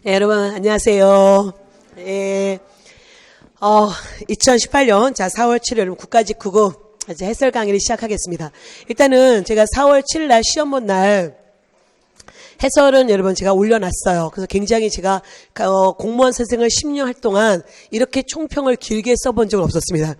네, 여러분 안녕하세요. 2018년 4월 7일 여러분 국가직 9급 이제 해설 강의를 시작하겠습니다. 일단은 제가 4월 7일 날 시험 본 날 해설은 여러분 제가 올려놨어요. 그래서 굉장히 제가 공무원 선생을 10년 할 동안 이렇게 총평을 길게 써본 적은 없었습니다.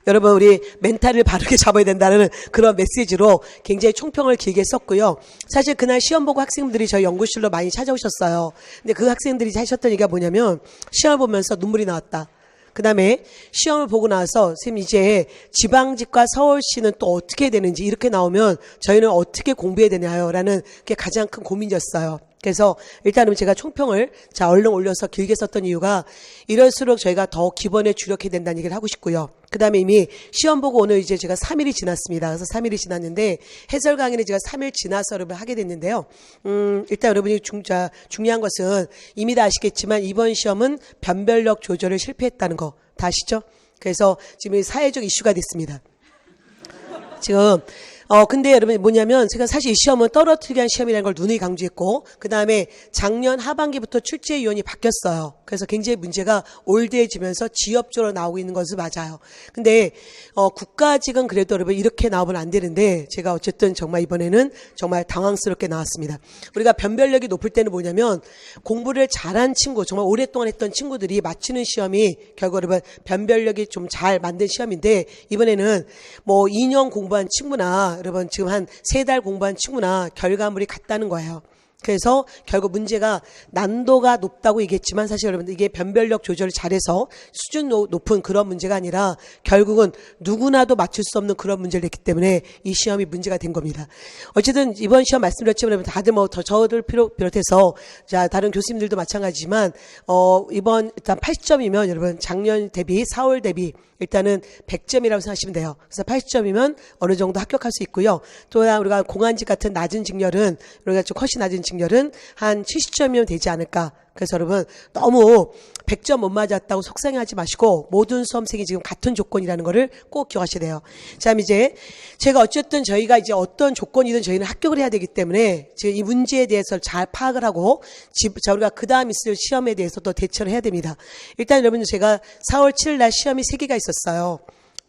여러분 우리 멘탈을 바르게 잡아야 된다는 그런 메시지로 굉장히 총평을 길게 썼고요. 사실 그날 시험 보고 학생들이 저희 연구실로 많이 찾아오셨어요. 근데 그 학생들이 하셨던 얘기가 뭐냐면 시험을 보면서 눈물이 나왔다. 그 다음에 시험을 보고 나서 선생님 이제 지방직과 서울시는 또 어떻게 되는지 이렇게 나오면 저희는 어떻게 공부해야 되냐요? 라는 게 가장 큰 고민이었어요. 그래서 일단은 제가 총평을 얼른 올려서 길게 썼던 이유가 이럴수록 저희가 더 기본에 주력해야 된다는 얘기를 하고 싶고요. 그 다음에 이미 시험 보고 오늘 이제 제가 3일이 지났습니다. 그래서 3일이 지났는데 해설 강의는 제가 3일 지나서 여러분 하게 됐는데요. 일단 여러분이 중요한 것은 이미 다 아시겠지만 이번 시험은 변별력 조절을 실패했다는 거 다 아시죠? 그래서 지금 사회적 이슈가 됐습니다. 지금 근데 여러분 뭐냐면 제가 사실 이 시험은 떨어뜨리기 위한 시험이라는 걸 누누이 강조했고 그 다음에 작년 하반기부터 출제위원이 바뀌었어요. 그래서 굉장히 문제가 올드해지면서 지엽적으로 나오고 있는 것은 맞아요. 근데 국가직은 그래도 여러분 이렇게 나오면 안 되는데 제가 어쨌든 정말 이번에는 정말 당황스럽게 나왔습니다. 우리가 변별력이 높을 때는 뭐냐면 공부를 잘한 친구 정말 오랫동안 했던 친구들이 맞추는 시험이 결국 여러분 변별력이 좀 잘 만든 시험인데 이번에는 뭐 2년 공부한 친구나 여러분 지금 한 3달 공부한 친구나 결과물이 같다는 거예요. 그래서 결국 문제가 난도가 높다고 얘기했지만 사실 여러분들 이게 변별력 조절을 잘해서 수준 높은 그런 문제가 아니라 결국은 누구나도 맞출 수 없는 그런 문제를 냈기 때문에 이 시험이 문제가 된 겁니다. 어쨌든 이번 시험 말씀드렸지만 다들 뭐 저를 비롯해서 다른 교수님들도 마찬가지지만 이번 일단 80점이면 여러분 작년 대비 4월 대비 일단은 100점이라고 생각하시면 돼요. 그래서 80점이면 어느 정도 합격할 수 있고요. 또 우리가 공안직 같은 낮은 직렬은 우리가 좀 훨씬 낮은 직렬은 한 70점이면 되지 않을까. 그래서 여러분 너무 100점 못 맞았다고 속상해하지 마시고 모든 수험생이 지금 같은 조건이라는 거를 꼭 기억하셔야 돼요. 자, 이제 제가 어쨌든 저희가 이제 어떤 조건이든 저희는 합격을 해야 되기 때문에 지금 이 문제에 대해서 잘 파악을 하고 우리가 그 다음 있을 시험에 대해서도 대처를 해야 됩니다. 일단 여러분 제가 4월 7일 날 시험이 3개가 있었어요.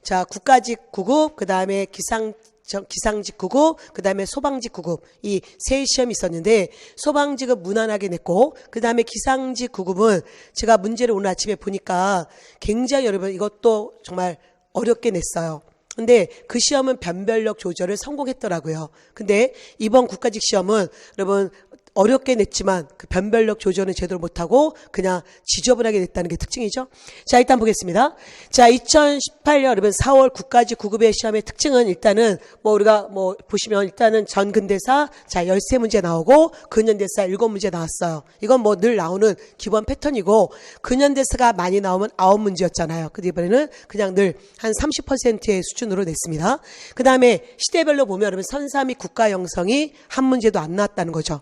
자, 국가직 9급, 그 다음에 기상직 9급, 그 다음에 소방직 9급 이 세 시험이 있었는데 소방직은 무난하게 냈고 그 다음에 기상직 9급은 제가 문제를 오늘 아침에 보니까 굉장히 여러분 이것도 정말 어렵게 냈어요. 근데 그 시험은 변별력 조절을 성공했더라고요. 근데 이번 국가직 시험은 여러분 어렵게 냈지만 그 변별력 조절은 제대로 못하고 그냥 지저분하게 냈다는 게 특징이죠. 자, 일단 보겠습니다. 자, 2018년 여러분 4월 국가직 9급의 시험의 특징은 일단은 우리가 보시면 일단은 전근대사 13문제 나오고 근현대사 7문제 나왔어요. 이건 늘 나오는 기본 패턴이고 근현대사가 많이 나오면 9문제였잖아요. 근데 이번에는 그냥 늘 한 30%의 수준으로 냈습니다. 그 다음에 시대별로 보면 여러분 선삼위 국가 영성이 한 문제도 안 나왔다는 거죠.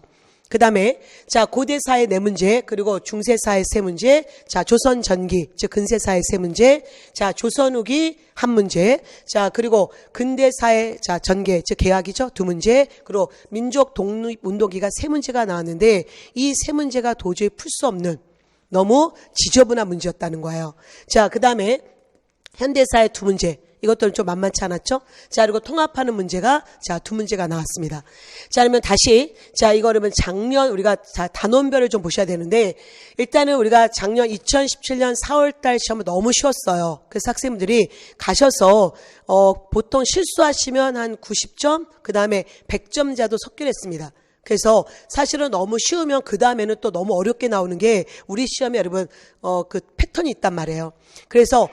그 다음에 고대사의 4문제 그리고 중세사의 3문제 조선 전기 즉 근세사의 3문제 조선 후기 1문제 그리고 근대사의 전개 즉 개학이죠 2문제 그리고 민족 독립운동기가 3문제가 나왔는데 이 3문제가 도저히 풀 수 없는 너무 지저분한 문제였다는 거예요. 그 다음에 현대사의 2문제 이것들은 좀 만만치 않았죠? 그리고 통합하는 문제가 2문제가 나왔습니다. 그러면 다시 이거 그러면 작년 우리가 단원별을 좀 보셔야 되는데 일단은 우리가 작년 2017년 4월달 시험은 너무 쉬웠어요. 그래서 학생들이 가셔서 보통 실수하시면 한 90점 그 다음에 100점자도 섭격했습니다. 그래서 사실은 너무 쉬우면 그 다음에는 또 너무 어렵게 나오는 게 우리 시험에 여러분 그 패턴이 있단 말이에요. 그래서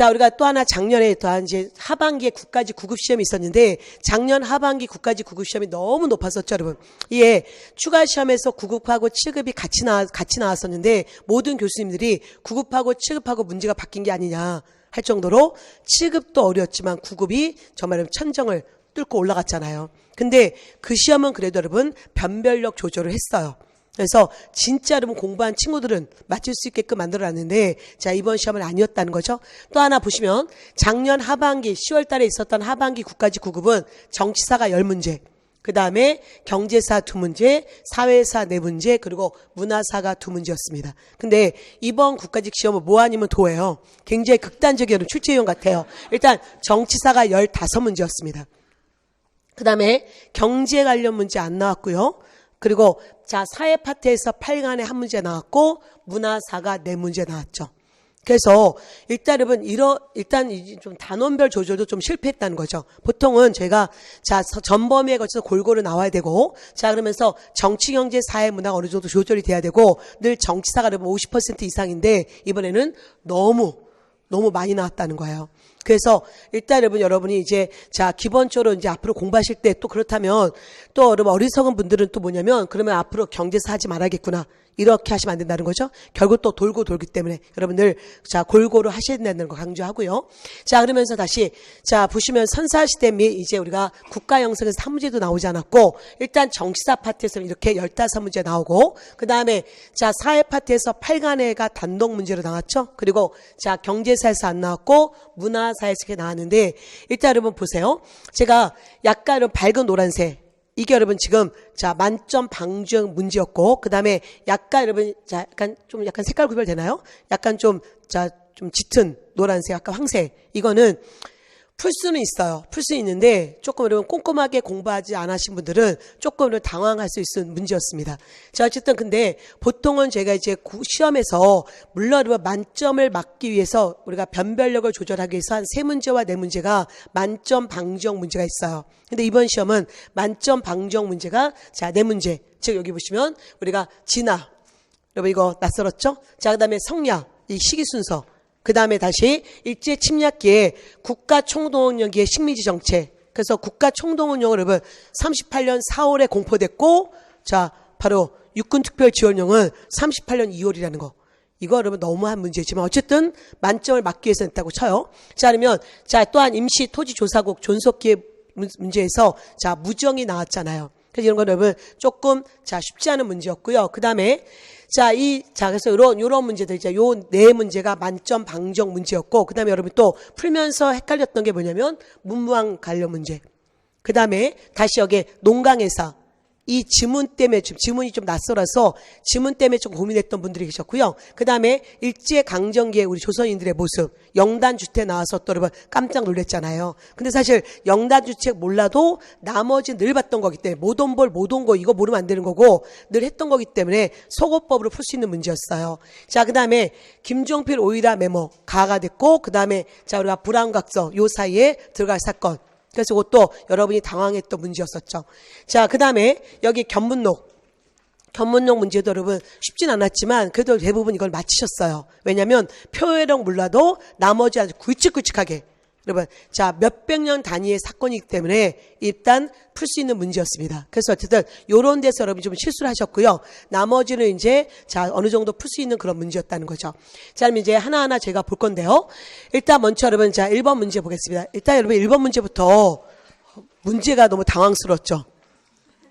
우리가 또 하나 작년에 또한 이제 하반기에 국가직 9급 시험이 있었는데 작년 하반기 국가직 9급 시험이 너무 높았었죠, 여러분. 이게 추가 시험에서 9급하고 7급이 같이 나왔었는데 모든 교수님들이 9급하고 7급하고 문제가 바뀐 게 아니냐 할 정도로 7급도 어려웠지만 9급이 정말 천정을 뚫고 올라갔잖아요. 근데 그 시험은 그래도 여러분 변별력 조절을 했어요. 그래서 진짜 여러분 공부한 친구들은 맞출 수 있게끔 만들어놨는데 이번 시험은 아니었다는 거죠. 또 하나 보시면 작년 하반기 10월 달에 있었던 하반기 국가직 9급은 정치사가 10문제 그 다음에 경제사 2문제, 사회사 4문제, 그리고 문화사가 2문제였습니다. 근데 이번 국가직 시험은 뭐 아니면 도예요. 굉장히 극단적인 출제용 같아요. 일단 정치사가 15문제였습니다. 그 다음에 경제 관련 문제 안 나왔고요. 그리고 자 사회 파트에서 8간에 한 문제 나왔고 문화사가 4문제 나왔죠. 그래서 일단 여러분 일단 좀 단원별 조절도 좀 실패했다는 거죠. 보통은 제가 자 전범위에 거쳐서 골고루 나와야 되고 자 그러면서 정치, 경제, 사회, 문화가 어느 정도 조절이 돼야 되고 늘 정치사가 여러분 50% 이상인데 이번에는 너무 많이 나왔다는 거예요. 그래서 일단 여러분이 이제 자 기본적으로 이제 앞으로 공부하실 때 또 그렇다면 또 여러분 어리석은 분들은 또 뭐냐면 그러면 앞으로 경제사 하지 말아야겠구나. 이렇게 하시면 안 된다는 거죠. 결국 또 돌고 돌기 때문에 여러분들 자 골고루 하셔야 된다는 거 강조하고요. 자 그러면서 다시 자 보시면 선사시대 및 이제 우리가 국가 형성에서 한 문제도 나오지 않았고 일단 정치사 파트에서 이렇게 15문제 나오고 그 다음에 자 사회 파트에서 8간회가 단독 문제로 나왔죠. 그리고 자 경제사에서 안 나왔고 문화사에서 이렇게 나왔는데 일단 여러분 보세요. 제가 약간 밝은 노란색 이게 여러분 지금 자 만점 방정 문제였고 그 다음에 약간 여러분 자 약간 색깔 구별되나요? 약간 좀 짙은 노란색, 약간 황색 이거는 풀 수는 있어요. 풀 수 있는데 조금 여러분 꼼꼼하게 공부하지 않으신 분들은 조금 당황할 수 있는 문제였습니다. 자 어쨌든 근데 보통은 제가 이제 시험에서 물론 여러분 만점을 맞기 위해서 우리가 변별력을 조절하기 위해서 한 3문제와 4문제가 만점 방정 문제가 있어요. 근데 이번 시험은 만점 방정 문제가 자 4문제. 즉 여기 보시면 우리가 진화 여러분 이거 낯설었죠? 자 그다음에 성약 이 시기 순서 그 다음에 다시 일제 침략기에 국가 총동원령기의 식민지 정책. 그래서 국가 총동원령을 여러분 38년 4월에 공포됐고 자 바로 육군특별지원령은 38년 2월이라는 거. 이거 여러분 너무한 문제지만 어쨌든 만점을 맞기 위해서 했다고 쳐요. 자 그러면 자 또한 임시 토지조사국 존속기의 문제에서 자 무정이 나왔잖아요. 그래서 이런 거 여러분 조금 자 쉽지 않은 문제였고요. 그 다음에 그래서 요런 문제들 이제 요 4문제가 만점 방정 문제였고 그 다음에 여러분 또 풀면서 헷갈렸던 게 뭐냐면 문무왕 관련 문제. 그 다음에 다시 여기 농강회사 이 지문 때문에 지문이 좀 낯설어서 지문 때문에 좀 고민했던 분들이 계셨고요. 그 다음에 일제강점기에 우리 조선인들의 모습 영단주택 나와서 또 여러분 깜짝 놀랐잖아요. 근데 사실 영단주택 몰라도 나머지 늘 봤던 거기 때문에 모돈벌 모돈거 이거 모르면 안 되는 거고 늘 했던 거기 때문에 속어법으로 풀 수 있는 문제였어요. 자 그 다음에 김종필 오이라 메모 가가 됐고 그 다음에 자 우리가 불안각서 요 사이에 들어갈 사건. 그래서 그것도 여러분이 당황했던 문제였었죠. 자, 그 다음에 여기 견문록 문제도 여러분 쉽진 않았지만 그래도 대부분 이걸 맞히셨어요. 왜냐하면 표해력 몰라도 나머지 아주 굵직굵직하게 여러분 자 몇백 년 단위의 사건이기 때문에 일단 풀 수 있는 문제였습니다. 그래서 어쨌든 요런 데서 여러분 좀 실수를 하셨고요. 나머지는 이제 자 어느 정도 풀 수 있는 그런 문제였다는 거죠. 자 그럼 이제 하나하나 제가 볼 건데요. 일단 먼저 여러분 자 1번 문제 보겠습니다. 일단 여러분 1번 문제부터 문제가 너무 당황스럽죠.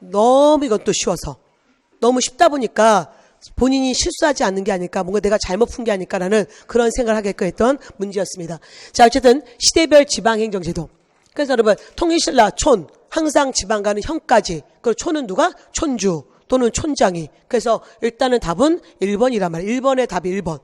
너무 이것도 쉬워서 너무 쉽다 보니까 본인이 실수하지 않는 게 아닐까 뭔가 내가 잘못 푼 게 아닐까라는 그런 생각을 하게끔 했던 문제였습니다. 자 어쨌든 시대별 지방행정제도. 그래서 여러분 통일신라 촌 항상 지방 가는 형까지 그리고 촌은 누가? 촌주 또는 촌장이. 그래서 일단은 답은 1번이란 말이에요. 1번의 답이 1번.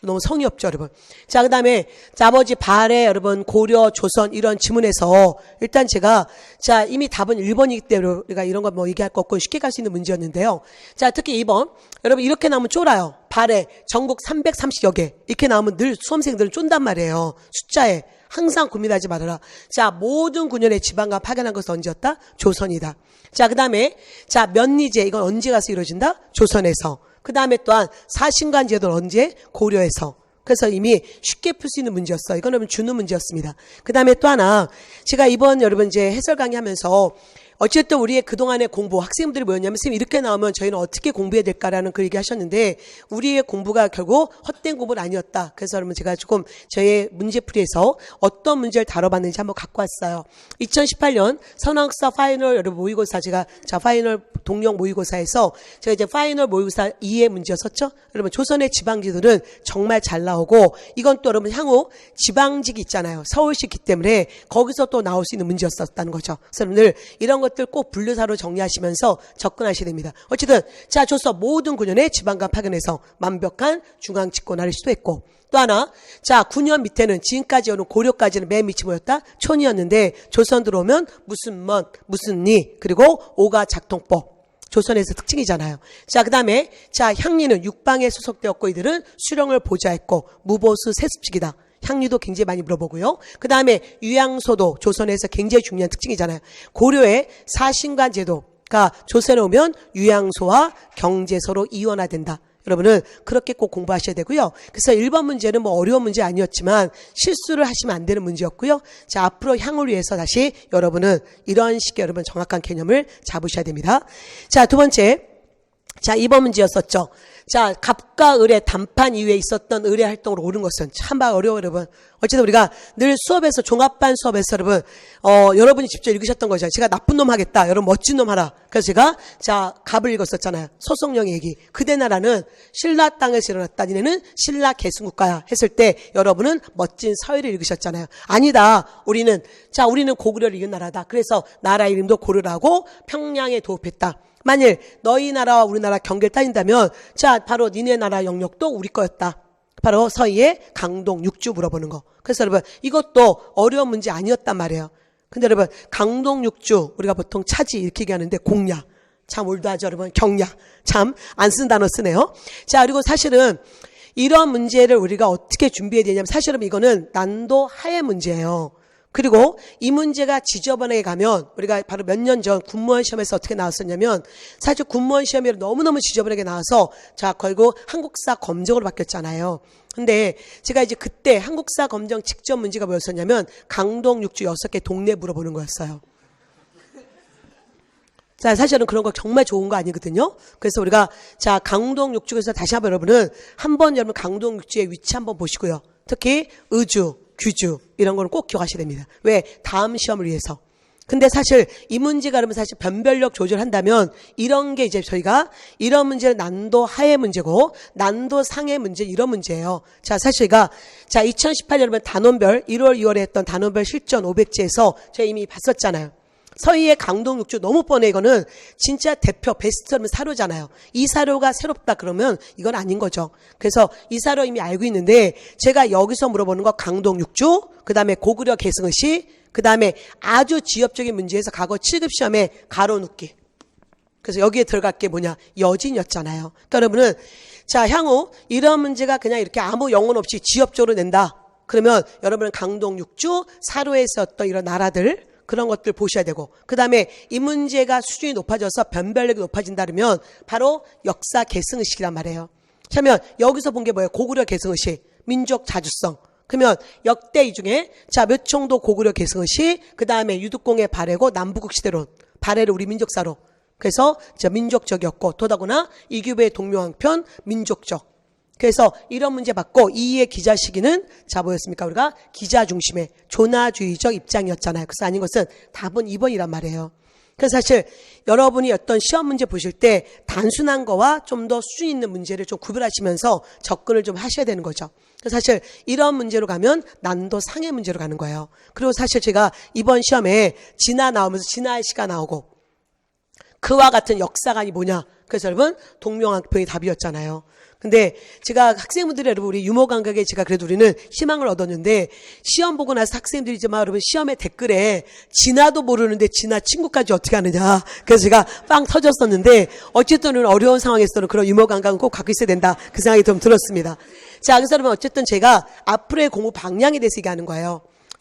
너무 성의 없죠, 여러분. 자, 그 다음에 나머지 발해, 여러분, 고려, 조선, 이런 지문에서 일단 제가 자, 이미 답은 1번이기 때문에 우리가 이런 거 뭐 얘기할 거 없고 쉽게 갈 수 있는 문제였는데요. 자, 특히 2번. 여러분, 이렇게 나오면 쫄아요. 발해, 전국 330여 개. 이렇게 나오면 늘 수험생들은 쫀단 말이에요. 숫자에. 항상 고민하지 말아라. 자, 모든 9년의 지방과 파견한 것은 언제였다? 조선이다. 자, 그 다음에 자, 면리제, 이건 언제 가서 이루어진다? 조선에서. 그 다음에 또한 사신관 제도는 언제? 고려에서. 그래서 이미 쉽게 풀 수 있는 문제였어요. 이건 여러분 주는 문제였습니다. 그 다음에 또 하나 제가 이번 여러분 이제 해설 강의하면서 어쨌든 우리의 그동안의 공부 학생들이 뭐였냐면 선생님 이렇게 나오면 저희는 어떻게 공부해야 될까라는 그 얘기 하셨는데 우리의 공부가 결국 헛된 공부는 아니었다. 그래서 여러분 제가 조금 저의 문제풀이에서 어떤 문제를 다뤄봤는지 한번 갖고 왔어요. 2018년 선학사 파이널 여러분 모의고사 제가 자 파이널 동영 모의고사에서 제가 이제 파이널 모의고사 2의 문제였었죠. 여러분 조선의 지방지도는 정말 잘 나오고 이건 또 여러분 향후 지방직이 있잖아요. 서울시 있기 때문에 거기서 또 나올 수 있는 문제였었다는 거죠. 그래서 늘 이런 것 것들 꼭 분류사로 정리하시면서 접근하셔야 됩니다. 어쨌든 자 조서 모든 9년의 지방간 파견해서 완벽한 중앙 집권화를 시도했고 또 하나 자 9년 밑에는 지금까지 오는 고려까지는 맨 밑이 뭐였다? 촌이었는데 조선 들어오면 무슨 먼 무슨 리 그리고 오가 작통법 조선에서 특징이잖아요. 자, 그 다음에, 자, 향리는 육방에 소속되었고 이들은 수령을 보좌했고 무보수 세습직이다. 향리도 굉장히 많이 물어보고요. 그 다음에 유양소도 조선에서 굉장히 중요한 특징이잖아요. 고려의 사신관 제도가 조선에 오면 유양소와 경제소로 이원화된다. 여러분은 그렇게 꼭 공부하셔야 되고요. 그래서 1번 문제는 뭐 어려운 문제 아니었지만 실수를 하시면 안 되는 문제였고요. 자, 앞으로 향을 위해서 다시 여러분은 이런 식의 여러분 정확한 개념을 잡으셔야 됩니다. 자, 두 번째. 자, 2번 문제였었죠. 자, 갑과 을의 단판 이후에 있었던 을의 활동으로 옳은 것은 참 어려워요, 여러분. 어쨌든 우리가 늘 수업에서, 종합반 수업에서 여러분, 여러분이 직접 읽으셨던 거죠. 제가 나쁜 놈 하겠다. 여러분 멋진 놈 하라. 그래서 제가, 자, 갑을 읽었었잖아요. 소송령의 얘기. 그대 나라는 신라 땅에서 일어났다. 니네는 신라 계승국가야. 했을 때 여러분은 멋진 서예를 읽으셨잖아요. 아니다. 우리는 고구려를 이은 나라다. 그래서 나라 이름도 고려라고 평양에 도읍했다. 만일 너희 나라와 우리나라 경계를 따진다면 자 바로 니네 나라 영역도 우리 거였다. 바로 서희의 강동 육주 물어보는 거. 그래서 여러분 이것도 어려운 문제 아니었단 말이에요. 근데 여러분 강동 육주 우리가 보통 차지 이렇게 얘기하는데 공야 참 올드하죠 여러분. 경야 참 안 쓴 단어 쓰네요. 자 그리고 사실은 이런 문제를 우리가 어떻게 준비해야 되냐면 사실은 이거는 난도 하의 문제예요. 그리고 이 문제가 지저분하게 가면 우리가 바로 몇 년 전 군무원 시험에서 어떻게 나왔었냐면 사실 군무원 시험이 너무너무 지저분하게 나와서 자 결국 한국사 검정으로 바뀌었잖아요. 근데 제가 이제 그때 한국사 검정 직접 문제가 뭐였었냐면 강동 육주 6개 동네 물어보는 거였어요. 자, 사실은 그런 거 정말 좋은 거 아니거든요. 그래서 우리가 자 강동 육주에서 다시 한번 여러분 강동 육주의 위치 한번 보시고요. 특히 의주 규주 이런 거는 꼭 기억하셔야 됩니다. 왜? 다음 시험을 위해서. 근데 사실 이 문제가 그러면 사실 변별력 조절한다면 이런 게 이제 저희가 이런 문제는 난도 하의 문제고 난도 상의 문제 이런 문제예요. 자, 사실 자 2018년 여러분 단원별 1월 2월에 했던 단원별 실전 500제에서 저희 이미 봤었잖아요. 서희의 강동 육주 너무 뻔해. 이거는 진짜 대표 베스트면 사료잖아요. 이 사료가 새롭다 그러면 이건 아닌 거죠. 그래서 이 사료 이미 알고 있는데 제가 여기서 물어보는 거 강동 육주, 그 다음에 고구려 계승의시, 그 다음에 아주 지엽적인 문제에서 과거 7급 시험에 가로눕기. 그래서 여기에 들어갈 게 뭐냐? 여진이었잖아요. 그러니까 여러분은 자 향후 이런 문제가 그냥 이렇게 아무 영혼 없이 지엽적으로 낸다. 그러면 여러분은 강동 육주, 사료에 있었던 이런 나라들 그런 것들 보셔야 되고 그 다음에 이 문제가 수준이 높아져서 변별력이 높아진다면 바로 역사 계승의식이란 말이에요. 그러면 여기서 본 게 뭐예요? 고구려 계승의식, 민족 자주성. 그러면 역대 이 중에 자 몇 정도 고구려 계승의식, 그 다음에 유득공의 발해고 남부국 시대론, 발해를 우리 민족사로. 그래서 민족적이었고 더더구나 이규배의 동묘항편 민족적. 그래서 이런 문제 받고 이의 기자 시기는 자 뭐였습니까? 우리가 기자 중심의 조나주의적 입장이었잖아요. 그래서 아닌 것은 답은 2번이란 말이에요. 그래서 사실 여러분이 어떤 시험 문제 보실 때 단순한 거와 좀 더 수준 있는 문제를 좀 구별하시면서 접근을 좀 하셔야 되는 거죠. 그래서 사실 이런 문제로 가면 난도 상의 문제로 가는 거예요. 그리고 사실 제가 이번 시험에 진화 나오면서 진화의 시가 나오고 그와 같은 역사관이 뭐냐. 그래서 여러분 동명항편이 답이었잖아요. 근데 제가 학생분들이 여러분 우리 유머 감각에 제가 그래도 우리는 희망을 얻었는데 시험 보고 나서 학생들이 여러분 시험에 댓글에 진화도 모르는데 진화 친구까지 어떻게 하느냐. 그래서 제가 빵 터졌었는데 어쨌든 어려운 상황에서는 그런 유머 감각은 꼭 갖고 있어야 된다. 그 생각이 좀 들었습니다. 자, 그래서 여러분 어쨌든 제가 앞으로의 공부 방향에 대해서 얘기하는 거예요.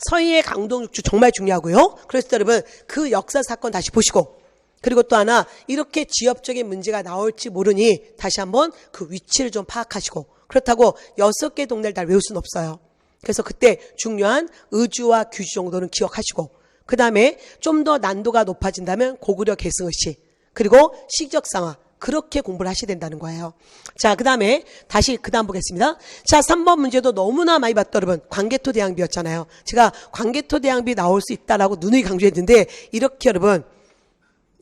서희의 강동 육주 정말 중요하고요. 그래서 여러분 그 역사 사건 다시 보시고 그리고 또 하나 이렇게 지엽적인 문제가 나올지 모르니 다시 한번 그 위치를 좀 파악하시고 그렇다고 6개 동네를 다 외울 수는 없어요. 그래서 그때 중요한 의주와 규주 정도는 기억하시고 그 다음에 좀 더 난도가 높아진다면 고구려 계승의시 그리고 시적상화 그렇게 공부를 하셔야 된다는 거예요. 자, 그 다음에 다시 그 다음 보겠습니다. 자, 3번 문제도 너무나 많이 봤다 여러분. 광개토 대항비였잖아요. 제가 광개토 대항비 나올 수 있다라고 누누이 강조했는데 이렇게 여러분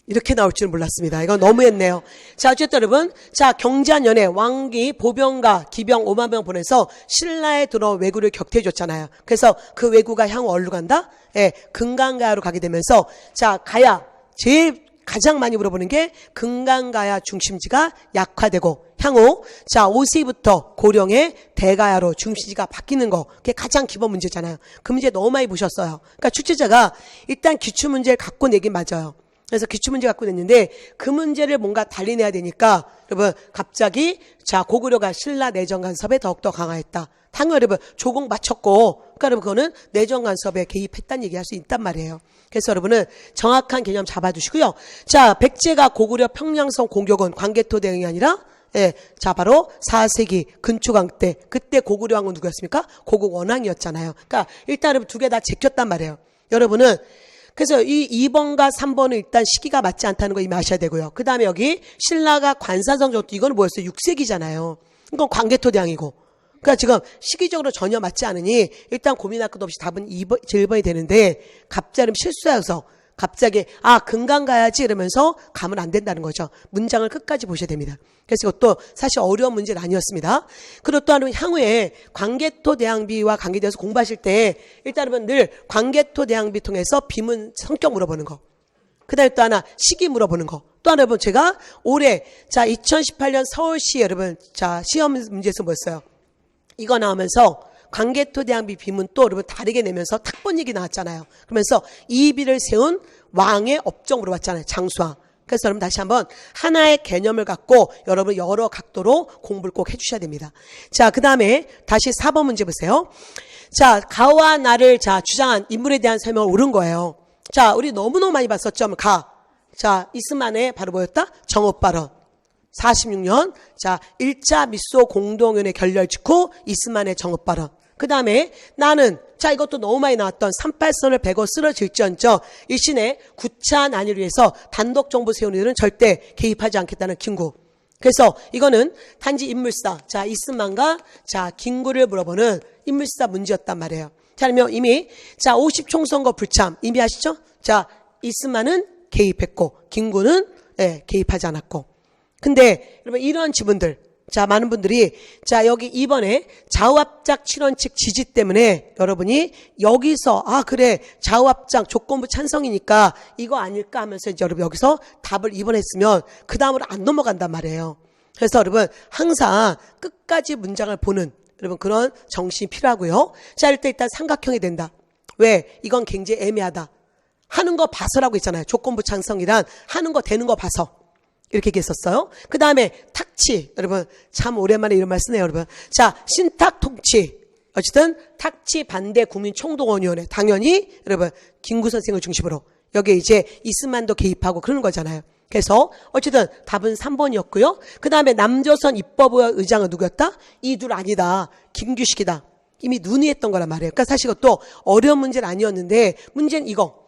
이렇게 나올 줄은 몰랐습니다. 이건 너무했네요. 자, 어쨌든 여러분, 자 경자년에 왕기 보병과 기병 5만 명 보내서 신라에 들어온 왜구를 격퇴해줬잖아요. 그래서 그 왜구가 향후 어디로 간다? 예, 금강가야로 가게 되면서 자 가야 제일 가장 많이 물어보는 게 금강가야 중심지가 약화되고 향후 자 5세부터 고령의 대가야로 중심지가 바뀌는 거 그게 가장 기본 문제잖아요. 그 문제 너무 많이 보셨어요. 그러니까 출제자가 일단 기출문제를 갖고 내긴 맞아요. 그래서 기출문제 갖고 냈는데 그 문제를 뭔가 달리 내야 되니까 여러분 갑자기 자 고구려가 신라 내정 간섭에 더욱더 강화했다. 당연히 여러분 조공 맞췄고 그러니까 여러분 그거는 내정 간섭에 개입했다는 얘기할 수 있단 말이에요. 그래서 여러분은 정확한 개념 잡아주시고요. 자 백제가 고구려 평양성 공격은 광개토 대응이 아니라 예, 자 바로 4세기 근초강 때 그때 고구려 왕은 누구였습니까? 고국 원왕이었잖아요. 그러니까 일단 여러분 두 개 다 제꼈단 말이에요. 여러분은 그래서 이 2번과 3번은 일단 시기가 맞지 않다는 거 이미 아셔야 되고요. 그 다음에 여기 신라가 관사성 정도 이거는 뭐였어요? 6세기잖아요. 이건 광개토 대왕이고. 그러니까 지금 시기적으로 전혀 맞지 않으니 일단 고민할 것도 없이 답은 1번이 되는데 갑자기 실수해서 갑자기 금강 가야지 이러면서 가면 안 된다는 거죠. 문장을 끝까지 보셔야 됩니다. 그래서 이것도 사실 어려운 문제는 아니었습니다. 그리고 또 하나는 향후에 광개토 대왕비와 관계되어서 공부하실 때 일단 여러분 늘 광개토 대왕비 통해서 비문 성격 물어보는 거. 그 다음에 또 하나 시기 물어보는 거. 또 하나 여러분 제가 올해 자 2018년 서울시 여러분 자 시험 문제에서 뭐였어요? 이거 나오면서 광개토 대왕비 비문 또 여러분 다르게 내면서 탁본 얘기 나왔잖아요. 그러면서 이비를 세운 왕의 업적 물어봤잖아요. 장수왕. 그래서 여러분 다시 한번 하나의 개념을 갖고 여러분 여러 각도로 공부를 꼭 해주셔야 됩니다. 자, 그 다음에 다시 4번 문제 보세요. 자, 가와 나를 자 주장한 인물에 대한 설명을 옳은 거예요. 자, 우리 너무너무 많이 봤었죠. 가. 자, 이스만의 바로 뭐였다? 정업발언. 46년 자 1차 미소 공동위원회 결렬 직후 이스만의 정업발언. 그 다음에 나는 자 이것도 너무 많이 나왔던 38선을 베고 쓰러질지언정 일신의 9차 난위를 위해서 단독 정부 세우는 일은 절대 개입하지 않겠다는 김구. 그래서 이거는 단지 인물사 자 이스만과 자 김구를 물어보는 인물사 문제였단 말이에요. 자 그러면 이미 자 50총선거 불참 이미 아시죠? 자 이스만은 개입했고 김구는 개입하지 않았고. 근데 여러분 이런 지분들 자 많은 분들이 자 여기 이번에 좌우합작 7원칙 지지 때문에 여러분이 여기서 그래 좌우합작 조건부 찬성이니까 이거 아닐까 하면서 이제 여러분 여기서 답을 2번 했으면 그 다음으로 안 넘어간단 말이에요. 그래서 여러분 항상 끝까지 문장을 보는 여러분 그런 정신이 필요하고요. 자 일단 삼각형이 된다. 왜? 이건 굉장히 애매하다. 하는 거 봐서라고 있잖아요. 조건부 찬성이란 하는 거 되는 거 봐서. 이렇게 얘기했었어요. 그 다음에 탁치. 여러분 참 오랜만에 이런 말 쓰네요. 여러분. 자 신탁 통치. 어쨌든 탁치 반대 국민총동원위원회. 당연히 여러분 김구 선생을 중심으로 여기에 이제 이스만도 개입하고 그러는 거잖아요. 그래서 어쨌든 답은 3번이었고요. 그 다음에 남조선 입법의 의장은 누구였다? 이 둘 아니다. 김규식이다. 이미 논의했던 거란 말이에요. 그러니까 사실 이것도 어려운 문제는 아니었는데 문제는 이거.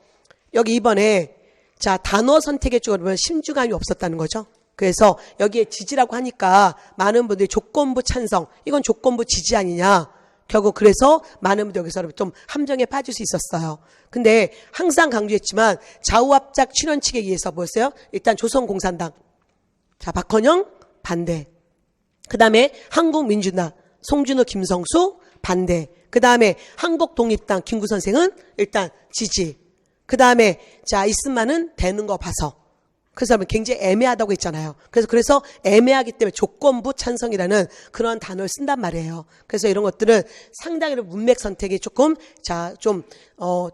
여기 이번에 자, 단어 선택에 쪽으로 심주감이 없었다는 거죠. 그래서 여기에 지지라고 하니까 많은 분들이 조건부 찬성, 이건 조건부 지지 아니냐. 결국 그래서 많은 분들이 여기서 좀 함정에 빠질 수 있었어요. 근데 항상 강조했지만 좌우합작 7원칙에 의해서 뭐였어요? 일단 조선공산당. 자, 박헌영 반대. 그 다음에 한국민주당, 송준호, 김성수 반대. 그 다음에 한국독립당, 김구 선생은 일단 지지. 그 다음에 자 이스만은 되는 거 봐서 그래서 굉장히 애매하다고 했잖아요. 그래서 애매하기 때문에 조건부 찬성이라는 그런 단어를 쓴단 말이에요. 그래서 이런 것들은 상당히 문맥 선택이 조금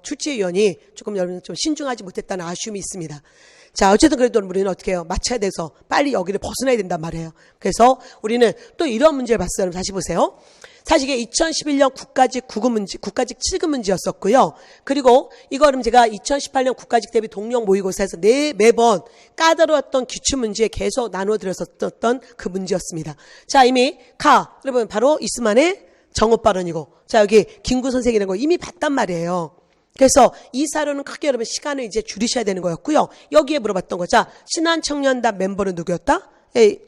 출제위원이 조금 여러분 좀 신중하지 못했다는 아쉬움이 있습니다. 자 어쨌든 그래도 우리는 어떻게 해요? 맞춰야 돼서 빨리 여기를 벗어나야 된단 말이에요. 그래서 우리는 또 이런 문제를 봤어요. 다시 보세요. 사실 이게 2011년 국가직 9급 문제, 국가직 7급 문제였었고요. 그리고 이거는 제가 2018년 국가직 대비 동력 모의고사에서 매번 까다로웠던 기출문제에 계속 나눠드렸었던 그 문제였습니다. 자, 이미 여러분 바로 이스만의 정업 발언이고, 자, 여기 김구 선생이라는 거 이미 봤단 말이에요. 그래서 이 사료는 크게 여러분 시간을 이제 줄이셔야 되는 거였고요. 여기에 물어봤던 거. 자, 신한청년단 멤버는 누구였다?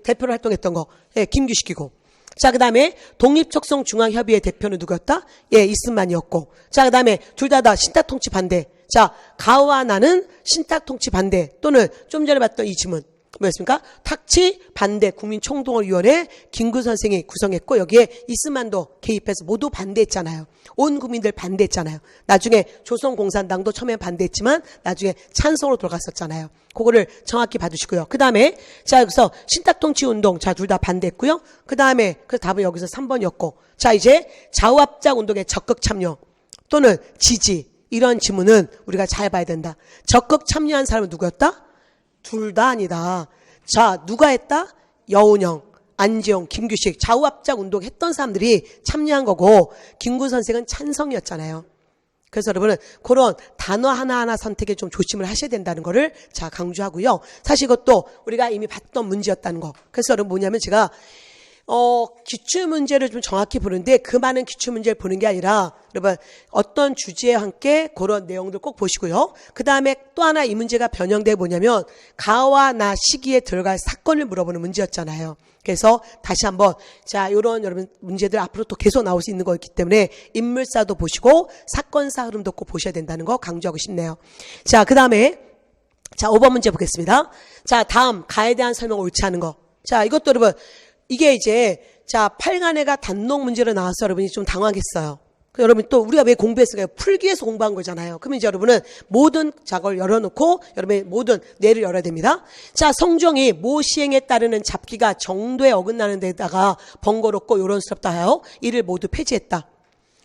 대표로 활동했던 거. 김규식이고. 자, 그 다음에 독립척성중앙협의회 대표는 누구였다? 이스만이었고. 자, 그 다음에 둘 다 신탁통치 반대. 자, 가와 나는 신탁통치 반대. 또는 좀 전에 봤던 이 지문. 뭐였습니까? 탁치 반대 국민총동원위원회 김구 선생이 구성했고 여기에 이스만도 개입해서 모두 반대했잖아요. 온 국민들 반대했잖아요. 나중에 조선공산당도 처음에 반대했지만 나중에 찬성으로 돌아갔었잖아요. 그거를 정확히 봐두시고요. 그 다음에 자 여기서 신탁통치운동 자 둘 다 반대했고요. 그 다음에 그 답은 여기서 3번이었고 자 이제 좌우합작 운동에 적극 참여 또는 지지 이런 지문은 우리가 잘 봐야 된다. 적극 참여한 사람은 누구였다? 둘 다 아니다. 자, 누가 했다? 여운형, 안지용, 김규식, 좌우합작 운동 했던 사람들이 참여한 거고 김구 선생은 찬성이었잖아요. 그래서 여러분은 그런 단어 하나하나 선택에 좀 조심을 하셔야 된다는 거를 자 강조하고요. 사실 이것도 우리가 이미 봤던 문제였다는 거. 그래서 여러분 뭐냐면 제가 기출문제를 좀 정확히 보는데 그 많은 기출문제를 보는 게 아니라 여러분 어떤 주제와 함께 그런 내용들 꼭 보시고요. 그 다음에 또 하나 이 문제가 변형돼 뭐냐면 가와 나 시기에 들어갈 사건을 물어보는 문제였잖아요. 그래서 다시 한번 자 이런 여러분 문제들 앞으로 또 계속 나올 수 있는 거였기 때문에 인물사도 보시고 사건사 흐름도 꼭 보셔야 된다는 거 강조하고 싶네요. 자 그 다음에 자 5번 문제 보겠습니다. 자 다음 가에 대한 설명 옳지 않은 거. 자 이것도 여러분 이게 이제 자 8간회가 단록 문제로 나와서 여러분이 좀 당황했어요. 여러분 또 우리가 왜 공부했을까요? 풀기 위해서 공부한 거잖아요. 그러면 이제 여러분은 모든 작업을 열어놓고 여러분의 모든 뇌를 열어야 됩니다. 자 성종이 모 시행에 따르는 잡기가 정도에 어긋나는 데다가 번거롭고 요런스럽다 하여 이를 모두 폐지했다.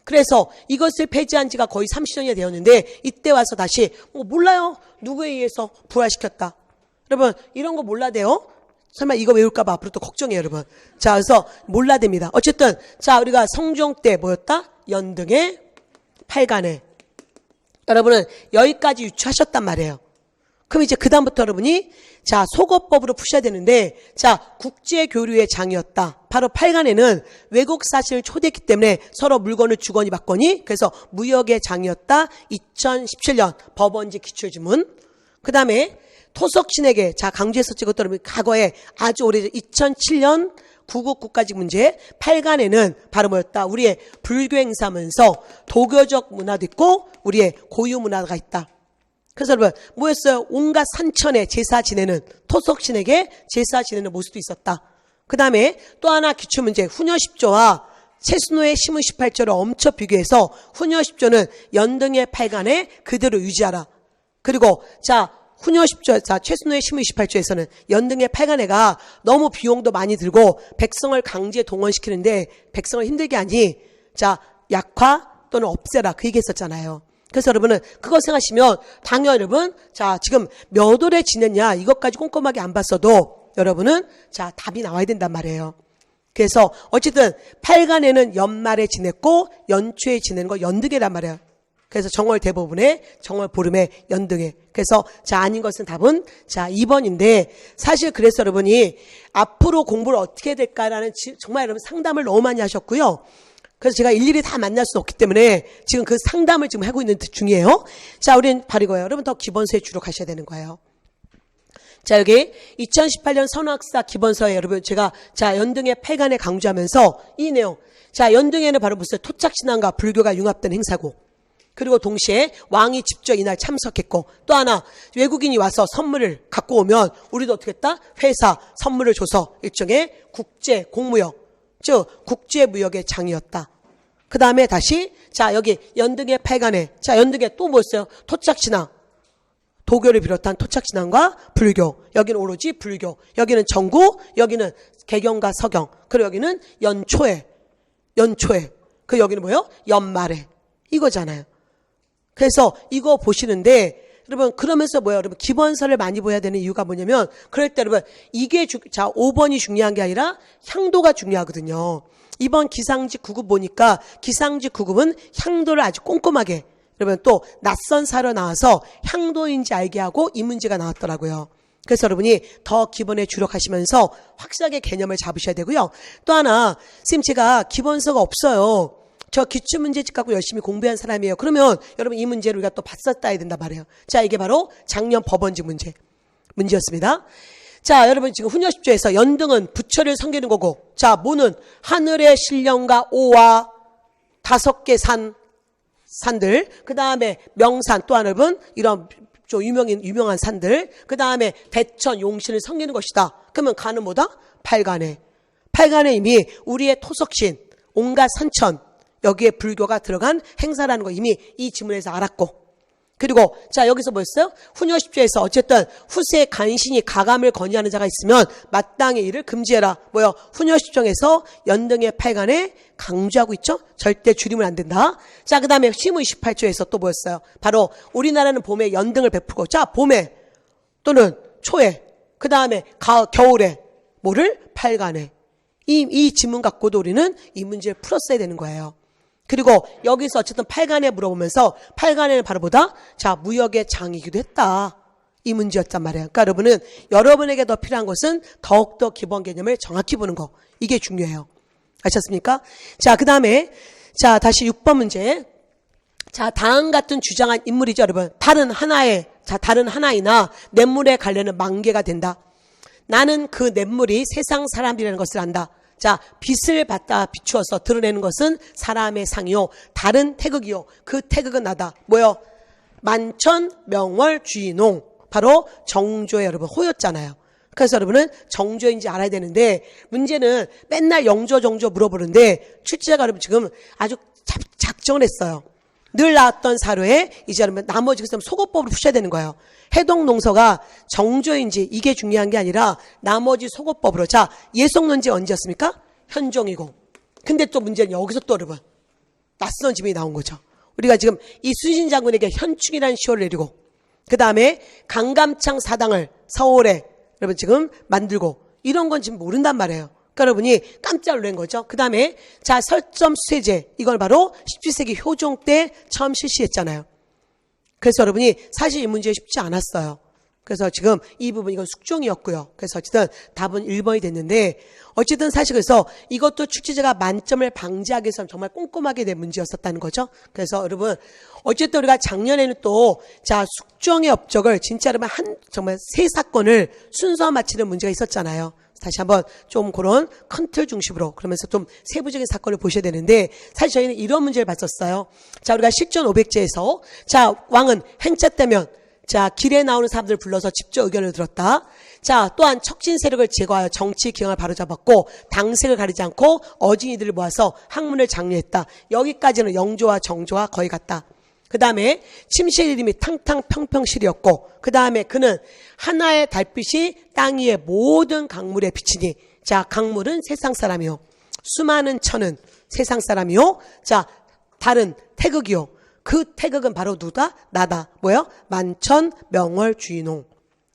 그래서 이것을 폐지한 지가 거의 30년이 되었는데 이때 와서 다시 몰라요. 누구에 의해서 부활시켰다. 여러분 이런 거 몰라대요. 설마 이거 외울까봐 앞으로 또 걱정해요, 여러분. 자, 그래서 몰라댑니다. 어쨌든, 자, 우리가 성종 때 뭐였다? 연등의 8간회. 여러분은 여기까지 유추하셨단 말이에요. 그럼 이제 그다음부터 여러분이, 자, 속어법으로 푸셔야 되는데, 자, 국제교류의 장이었다. 바로 8간회는 외국 사실을 초대했기 때문에 서로 물건을 주거니 받거니, 그래서 무역의 장이었다. 2017년 법원지 기출지문. 그 다음에, 토속신에게 자 강조했었지 것도 여러분 과거에 아주 오래전 2007년 구국 국가직 문제 8간에는 바로 뭐였다? 우리의 불교 행사하면서 도교적 문화도 있고 우리의 고유 문화가 있다. 그래서 여러분 뭐였어요? 온갖 산천에 제사 지내는 토속신에게 제사 지내는 모습도 있었다. 그 다음에 또 하나 기출문제 후녀 10조와 최순호의 시문 18조를 엄청 비교해서 후녀 10조는 연등의 8간에 그대로 유지하라. 그리고 자 후녀 10조, 자, 최순호의 시문 28조에서는 연등의 8간회가 너무 비용도 많이 들고 백성을 강제 동원시키는데 백성을 힘들게 하니, 자, 약화 또는 없애라. 그 얘기 했었잖아요. 그래서 여러분은 그거 생각하시면 당연히 여러분, 자, 지금 몇 월에 지냈냐 이것까지 꼼꼼하게 안 봤어도 여러분은 자, 답이 나와야 된단 말이에요. 그래서 어쨌든 8간회는 연말에 지냈고 연초에 지내는 거 연등이란 말이에요. 그래서 정월 대부분에 정월 보름에 연등에. 그래서 자 아닌 것은 답은 자 2번인데 사실 그래서 여러분이 앞으로 공부를 어떻게 해야 될까라는 정말 여러분 상담을 너무 많이 하셨고요. 그래서 제가 일일이 다 만날 수는 없기 때문에 지금 그 상담을 지금 하고 있는 중이에요. 자 우리는 바로 이거예요. 여러분 더 기본서에 주로 가셔야 되는 거예요. 자 여기 2018년 선학사 기본서에 여러분 제가 자 연등의 8간에 강조하면서 이 내용 자 연등에는 바로 무슨 토착신앙과 불교가 융합된 행사고 그리고 동시에 왕이 직접 이날 참석했고 또 하나 외국인이 와서 선물을 갖고 오면 우리도 어떻게 했다? 회사 선물을 줘서 일종의 국제 공무역 즉 국제무역의 장이었다. 그 다음에 다시 자 여기 연등의 8간회 자 연등에 또 뭐였어요? 토착신앙 도교를 비롯한 토착신앙과 불교 여기는 오로지 불교 여기는 정구 여기는 개경과 서경 그리고 여기는 연초에 그 여기는 뭐예요? 연말에 이거잖아요. 그래서 이거 보시는데 여러분 그러면서 뭐예요? 여러분 기본서를 많이 보야 되는 이유가 뭐냐면 그럴 때 여러분 이게 자 5번이 중요한 게 아니라 향도가 중요하거든요. 이번 기상지 9급 보니까 기상지 9급은 향도를 아주 꼼꼼하게 여러분 또 낯선 사로 나와서 향도인지 알게 하고 이 문제가 나왔더라고요. 그래서 여러분이 더 기본에 주력하시면서 확실하게 개념을 잡으셔야 되고요. 또 하나 선생님 제가 기본서가 없어요. 저 기출문제집 갖고 열심히 공부한 사람이에요. 그러면 여러분 이 문제를 우리가 또 봤었다 해야 된단 말이에요. 자 이게 바로 작년 법원지 문제였습니다. 자 여러분 지금 후녀 10조에서 연등은 부처를 섬기는 거고 자 모는 하늘의 신령과 오와 5개 산들 그 다음에 명산 또 하나 여러분 이런 좀 유명한 산들. 그 다음에 대천, 용신을 섬기는 것이다. 그러면 간은 뭐다? 팔간에. 팔간에 이미 우리의 토속신, 온갖 산천, 여기에 불교가 들어간 행사라는 거 이미 이 지문에서 알았고. 그리고 자 여기서 뭐였어요? 후녀 10조에서 어쨌든 후세의 간신이 가감을 건의하는 자가 있으면 마땅히 이를 금지해라. 뭐요? 후녀 10정에서 연등의 팔간에 강조하고 있죠? 절대 줄이면 안 된다. 자 그 다음에 시문 28조에서 또 뭐였어요? 바로 우리나라는 봄에 연등을 베풀고 자 봄에 또는 초에 그 다음에 겨울에 뭐를? 팔간에. 이 지문 갖고도 우리는 이 문제를 풀었어야 되는 거예요. 그리고 여기서 어쨌든 팔간에 물어보면서 팔간에는 바로 뭐다? 자, 무역의 장이기도 했다. 이 문제였단 말이에요. 그러니까 여러분은 여러분에게 더 필요한 것은 더욱더 기본 개념을 정확히 보는 거. 이게 중요해요. 아셨습니까? 자, 그 다음에 자, 다시 6번 문제. 자, 다음 같은 주장한 인물이죠, 여러분. 다른 하나이나 냇물의 갈래는 만개가 된다. 나는 그 냇물이 세상 사람이라는 것을 안다. 자, 빛을 받다 비추어서 드러내는 것은 사람의 상이요. 다른 태극이요. 그 태극은 나다. 뭐요? 만천 명월 주인홍. 바로 정조의 여러분 호였잖아요. 그래서 여러분은 정조인지 알아야 되는데 문제는 맨날 영조 정조 물어보는데 출제자가 여러분 지금 아주 작정을 했어요. 늘 나왔던 사료에 이제 여러분 나머지 속어법으로 푸셔야 되는 거예요. 해동농서가 정조인지 이게 중요한 게 아니라 나머지 속어법으로. 자, 예성론지 언제였습니까? 현종이고. 근데 또 문제는 여기서 또 여러분 낯선 지명이 나온 거죠. 우리가 지금 이순신 장군에게 현충이라는 시호를 내리고 그 다음에 강감창 사당을 서울에 여러분 지금 만들고 이런 건 지금 모른단 말이에요. 그러니까 여러분이 깜짝 놀란 거죠. 그 다음에 자 설점 수혜제 이걸 바로 17세기 효종 때 처음 실시했잖아요. 그래서 여러분이 사실 이 문제 쉽지 않았어요. 그래서 지금 이 부분 이건 숙종이었고요. 그래서 어쨌든 답은 1번이 됐는데 어쨌든 사실 그래서 이것도 출제자가 만점을 방지하기 위해서 정말 꼼꼼하게 된 문제였었다는 거죠. 그래서 여러분 어쨌든 우리가 작년에는 또 자 숙종의 업적을 진짜 여러분 정말 세 사건을 순서 맞히는 문제가 있었잖아요. 다시 한번 좀 그런 큰 틀 중심으로 그러면서 좀 세부적인 사건을 보셔야 되는데 사실 저희는 이런 문제를 봤었어요. 자 우리가 실전 500제에서 자 왕은 행차 때면 자 길에 나오는 사람들을 불러서 직접 의견을 들었다. 자 또한 척진 세력을 제거하여 정치 기강을 바로잡았고 당색을 가리지 않고 어진이들을 모아서 학문을 장려했다. 여기까지는 영조와 정조와 거의 같다. 그 다음에 침실 이름이 탕탕평평실이었고 그 다음에 그는 하나의 달빛이 땅 위의 모든 강물에 비치니 자 강물은 세상 사람이요 수많은 천은 세상 사람이요 자 달은 태극이요 그 태극은 바로 누다? 나다. 뭐요? 만천 명월 주인홍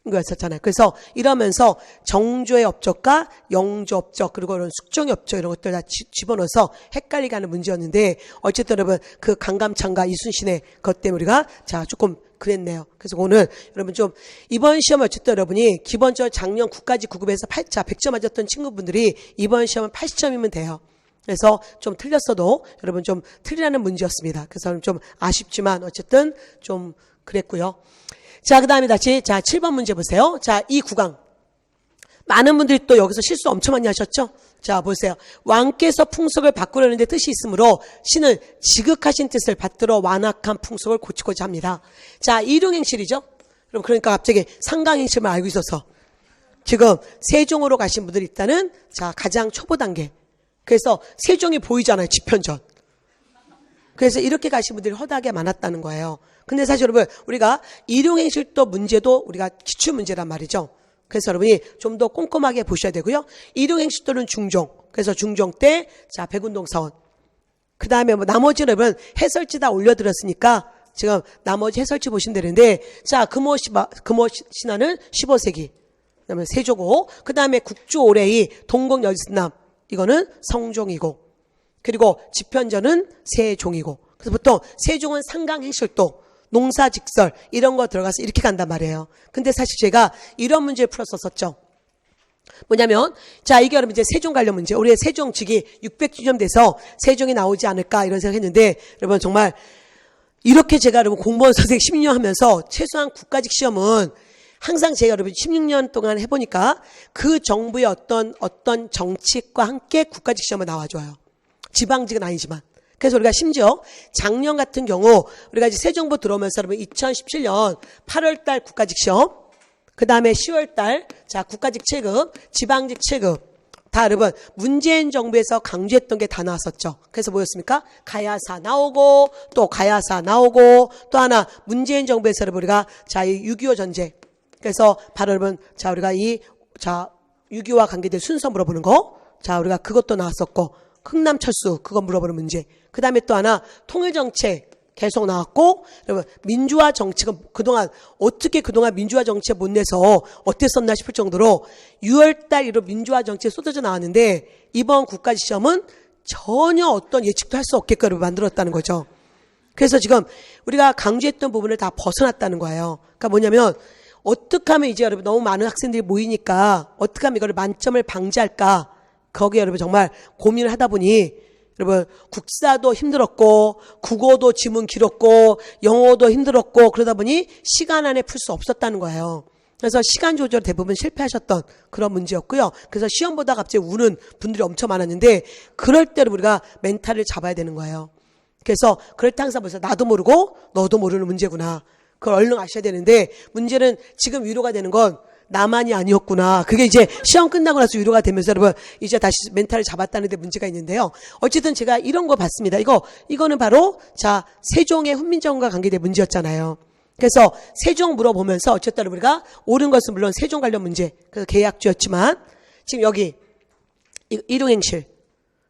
이거였었잖아요. 그래서 이러면서 정조의 업적과 영조 업적 그리고 이런 숙종의 업적 이런 것들 다 집어넣어서 헷갈리게 하는 문제였는데 어쨌든 여러분 그 강감창과 이순신의 것 때문에 우리가 자 조금 그랬네요. 그래서 오늘 여러분 좀 이번 시험 어쨌든 여러분이 기본적으로 작년 국가직 9급에서 100점 맞았던 친구분들이 이번 시험은 80점이면 돼요. 그래서 좀 틀렸어도 여러분 좀 틀리라는 문제였습니다. 그래서 좀 아쉽지만 어쨌든 좀 그랬고요. 자, 그 다음에 다시, 자, 7번 문제 보세요. 자, 이 구강. 많은 분들이 또 여기서 실수 엄청 많이 하셨죠? 자, 보세요. 왕께서 풍속을 바꾸려는 데 뜻이 있으므로 신은 지극하신 뜻을 받들어 완악한 풍속을 고치고자 합니다. 자, 일용행실이죠? 그럼 그러니까 갑자기 상강행실만 알고 있어서 지금 세종으로 가신 분들이 있다는 자, 가장 초보 단계. 그래서 세종이 보이잖아요. 지편전. 그래서 이렇게 가신 분들이 허다하게 많았다는 거예요. 근데 사실 여러분 우리가 일용행실도 문제도 우리가 기출 문제란 말이죠. 그래서 여러분이 좀 더 꼼꼼하게 보셔야 되고요. 일용행실도는 중종. 그래서 중종 때 자 백운동사원. 그 다음에 뭐 나머지는 여러분 해설지 다 올려드렸으니까 지금 나머지 해설지 보시면 되는데 자 금호 신화는 15세기. 그다음에 세조고 그 다음에 국주 오래이 동국열신남 이거는 성종이고 그리고 지편전은 세종이고 그래서 보통 세종은 상강행실도 농사직설 이런 거 들어가서 이렇게 간단 말이에요. 근데 사실 제가 이런 문제를 풀었었죠. 뭐냐면 자 이게 여러분 이제 세종 관련 문제 우리의 세종 즉위 600주년 돼서 세종이 나오지 않을까 이런 생각했는데 여러분 정말 이렇게 제가 여러분 공무원 선생 16년 하면서 최소한 국가직 시험은 항상 제가 여러분 16년 동안 해보니까 그 정부의 어떤 정책과 함께 국가직 시험을 나와줘요. 지방직은 아니지만 그래서 우리가 심지어 작년 같은 경우 우리가 이제 새 정부 들어오면서 여러분 2017년 8월 달 국가직 시험, 그 다음에 10월 달 자 국가직 체급, 지방직 체급 다 여러분 문재인 정부에서 강조했던 게 다 나왔었죠. 그래서 뭐였습니까? 가야사 나오고 또 가야사 나오고 또 하나 문재인 정부에서 여러분 우리가 자 이 6.25 전쟁 그래서 바로 여러분 자 우리가 이 자 6.25와 관계된 순서 물어보는 거 자 우리가 그것도 나왔었고 흥남 철수 그거 물어보는 문제 그 다음에 또 하나 통일정책 계속 나왔고 여러분 민주화 정책은 그동안 어떻게 그동안 민주화 정책 못 내서 어땠었나 싶을 정도로 6월달 이로 민주화 정책 쏟아져 나왔는데 이번 국가직 시험은 전혀 어떤 예측도 할 수 없게끔 만들었다는 거죠. 그래서 지금 우리가 강조했던 부분을 다 벗어났다는 거예요. 그러니까 뭐냐면 어떻게 하면 이제 여러분 너무 많은 학생들이 모이니까 어떻게 하면 이거를 만점을 방지할까 거기에 여러분 정말 고민을 하다 보니 여러분 국사도 힘들었고 국어도 지문 길었고 영어도 힘들었고 그러다 보니 시간 안에 풀 수 없었다는 거예요. 그래서 시간 조절 대부분 실패하셨던 그런 문제였고요. 그래서 시험 보다 갑자기 우는 분들이 엄청 많았는데 그럴 때로 우리가 멘탈을 잡아야 되는 거예요. 그래서 그럴 때 항상 벌써 나도 모르고 너도 모르는 문제구나. 그걸 얼른 아셔야 되는데 문제는 지금 위로가 되는 건 나만이 아니었구나. 그게 이제 시험 끝나고 나서 위로가 되면서 여러분 이제 다시 멘탈을 잡았다는 데 문제가 있는데요. 어쨌든 제가 이런 거 봤습니다. 이거는 바로 자 세종의 훈민정음과 관계된 문제였잖아요. 그래서 세종 물어보면서 어쨌든 우리가 옳은 것은 물론 세종 관련 문제 그래서 계약주였지만 지금 여기 일용행실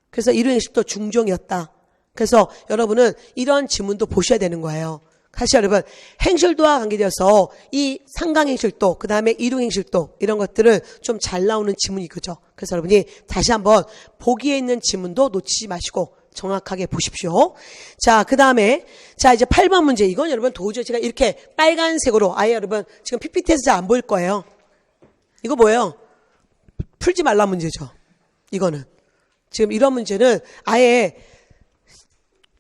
그래서 일용행실도 중종이었다. 그래서 여러분은 이런 지문도 보셔야 되는 거예요. 사실 여러분 행실도와 관계되어서 이 상강행실도 그 다음에 일용행실도 이런 것들은 좀 잘 나오는 지문이 그죠. 그래서 여러분이 다시 한번 보기에 있는 지문도 놓치지 마시고 정확하게 보십시오. 자, 그 다음에 자 이제 8번 문제 이건 여러분 도저히 제가 이렇게 빨간색으로 아예 여러분 지금 PPT에서 잘 안 보일 거예요. 이거 뭐예요? 풀지 말라 문제죠. 이거는 지금 이런 문제는 아예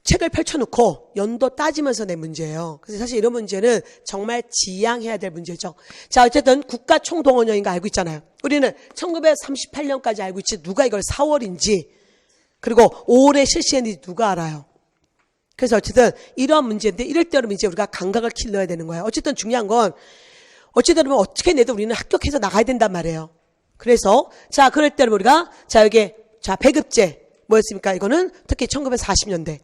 책을 펼쳐놓고 연도 따지면서 낸 문제예요. 그래서 사실 이런 문제는 정말 지양해야 될 문제죠. 자, 어쨌든 국가총동원령인 거 알고 있잖아요. 우리는 1938년까지 알고 있지 누가 이걸 4월인지 그리고 5월에 실시했는지 누가 알아요. 그래서 어쨌든 이런 문제인데 이럴 때 여러분 이제 우리가 감각을 길러야 되는 거예요. 어쨌든 중요한 건 어쨌든 여러분 어떻게 내도 우리는 합격해서 나가야 된단 말이에요. 그래서 자 그럴 때 우리가 자 여기 자 배급제 뭐였습니까? 이거는 특히 1940년대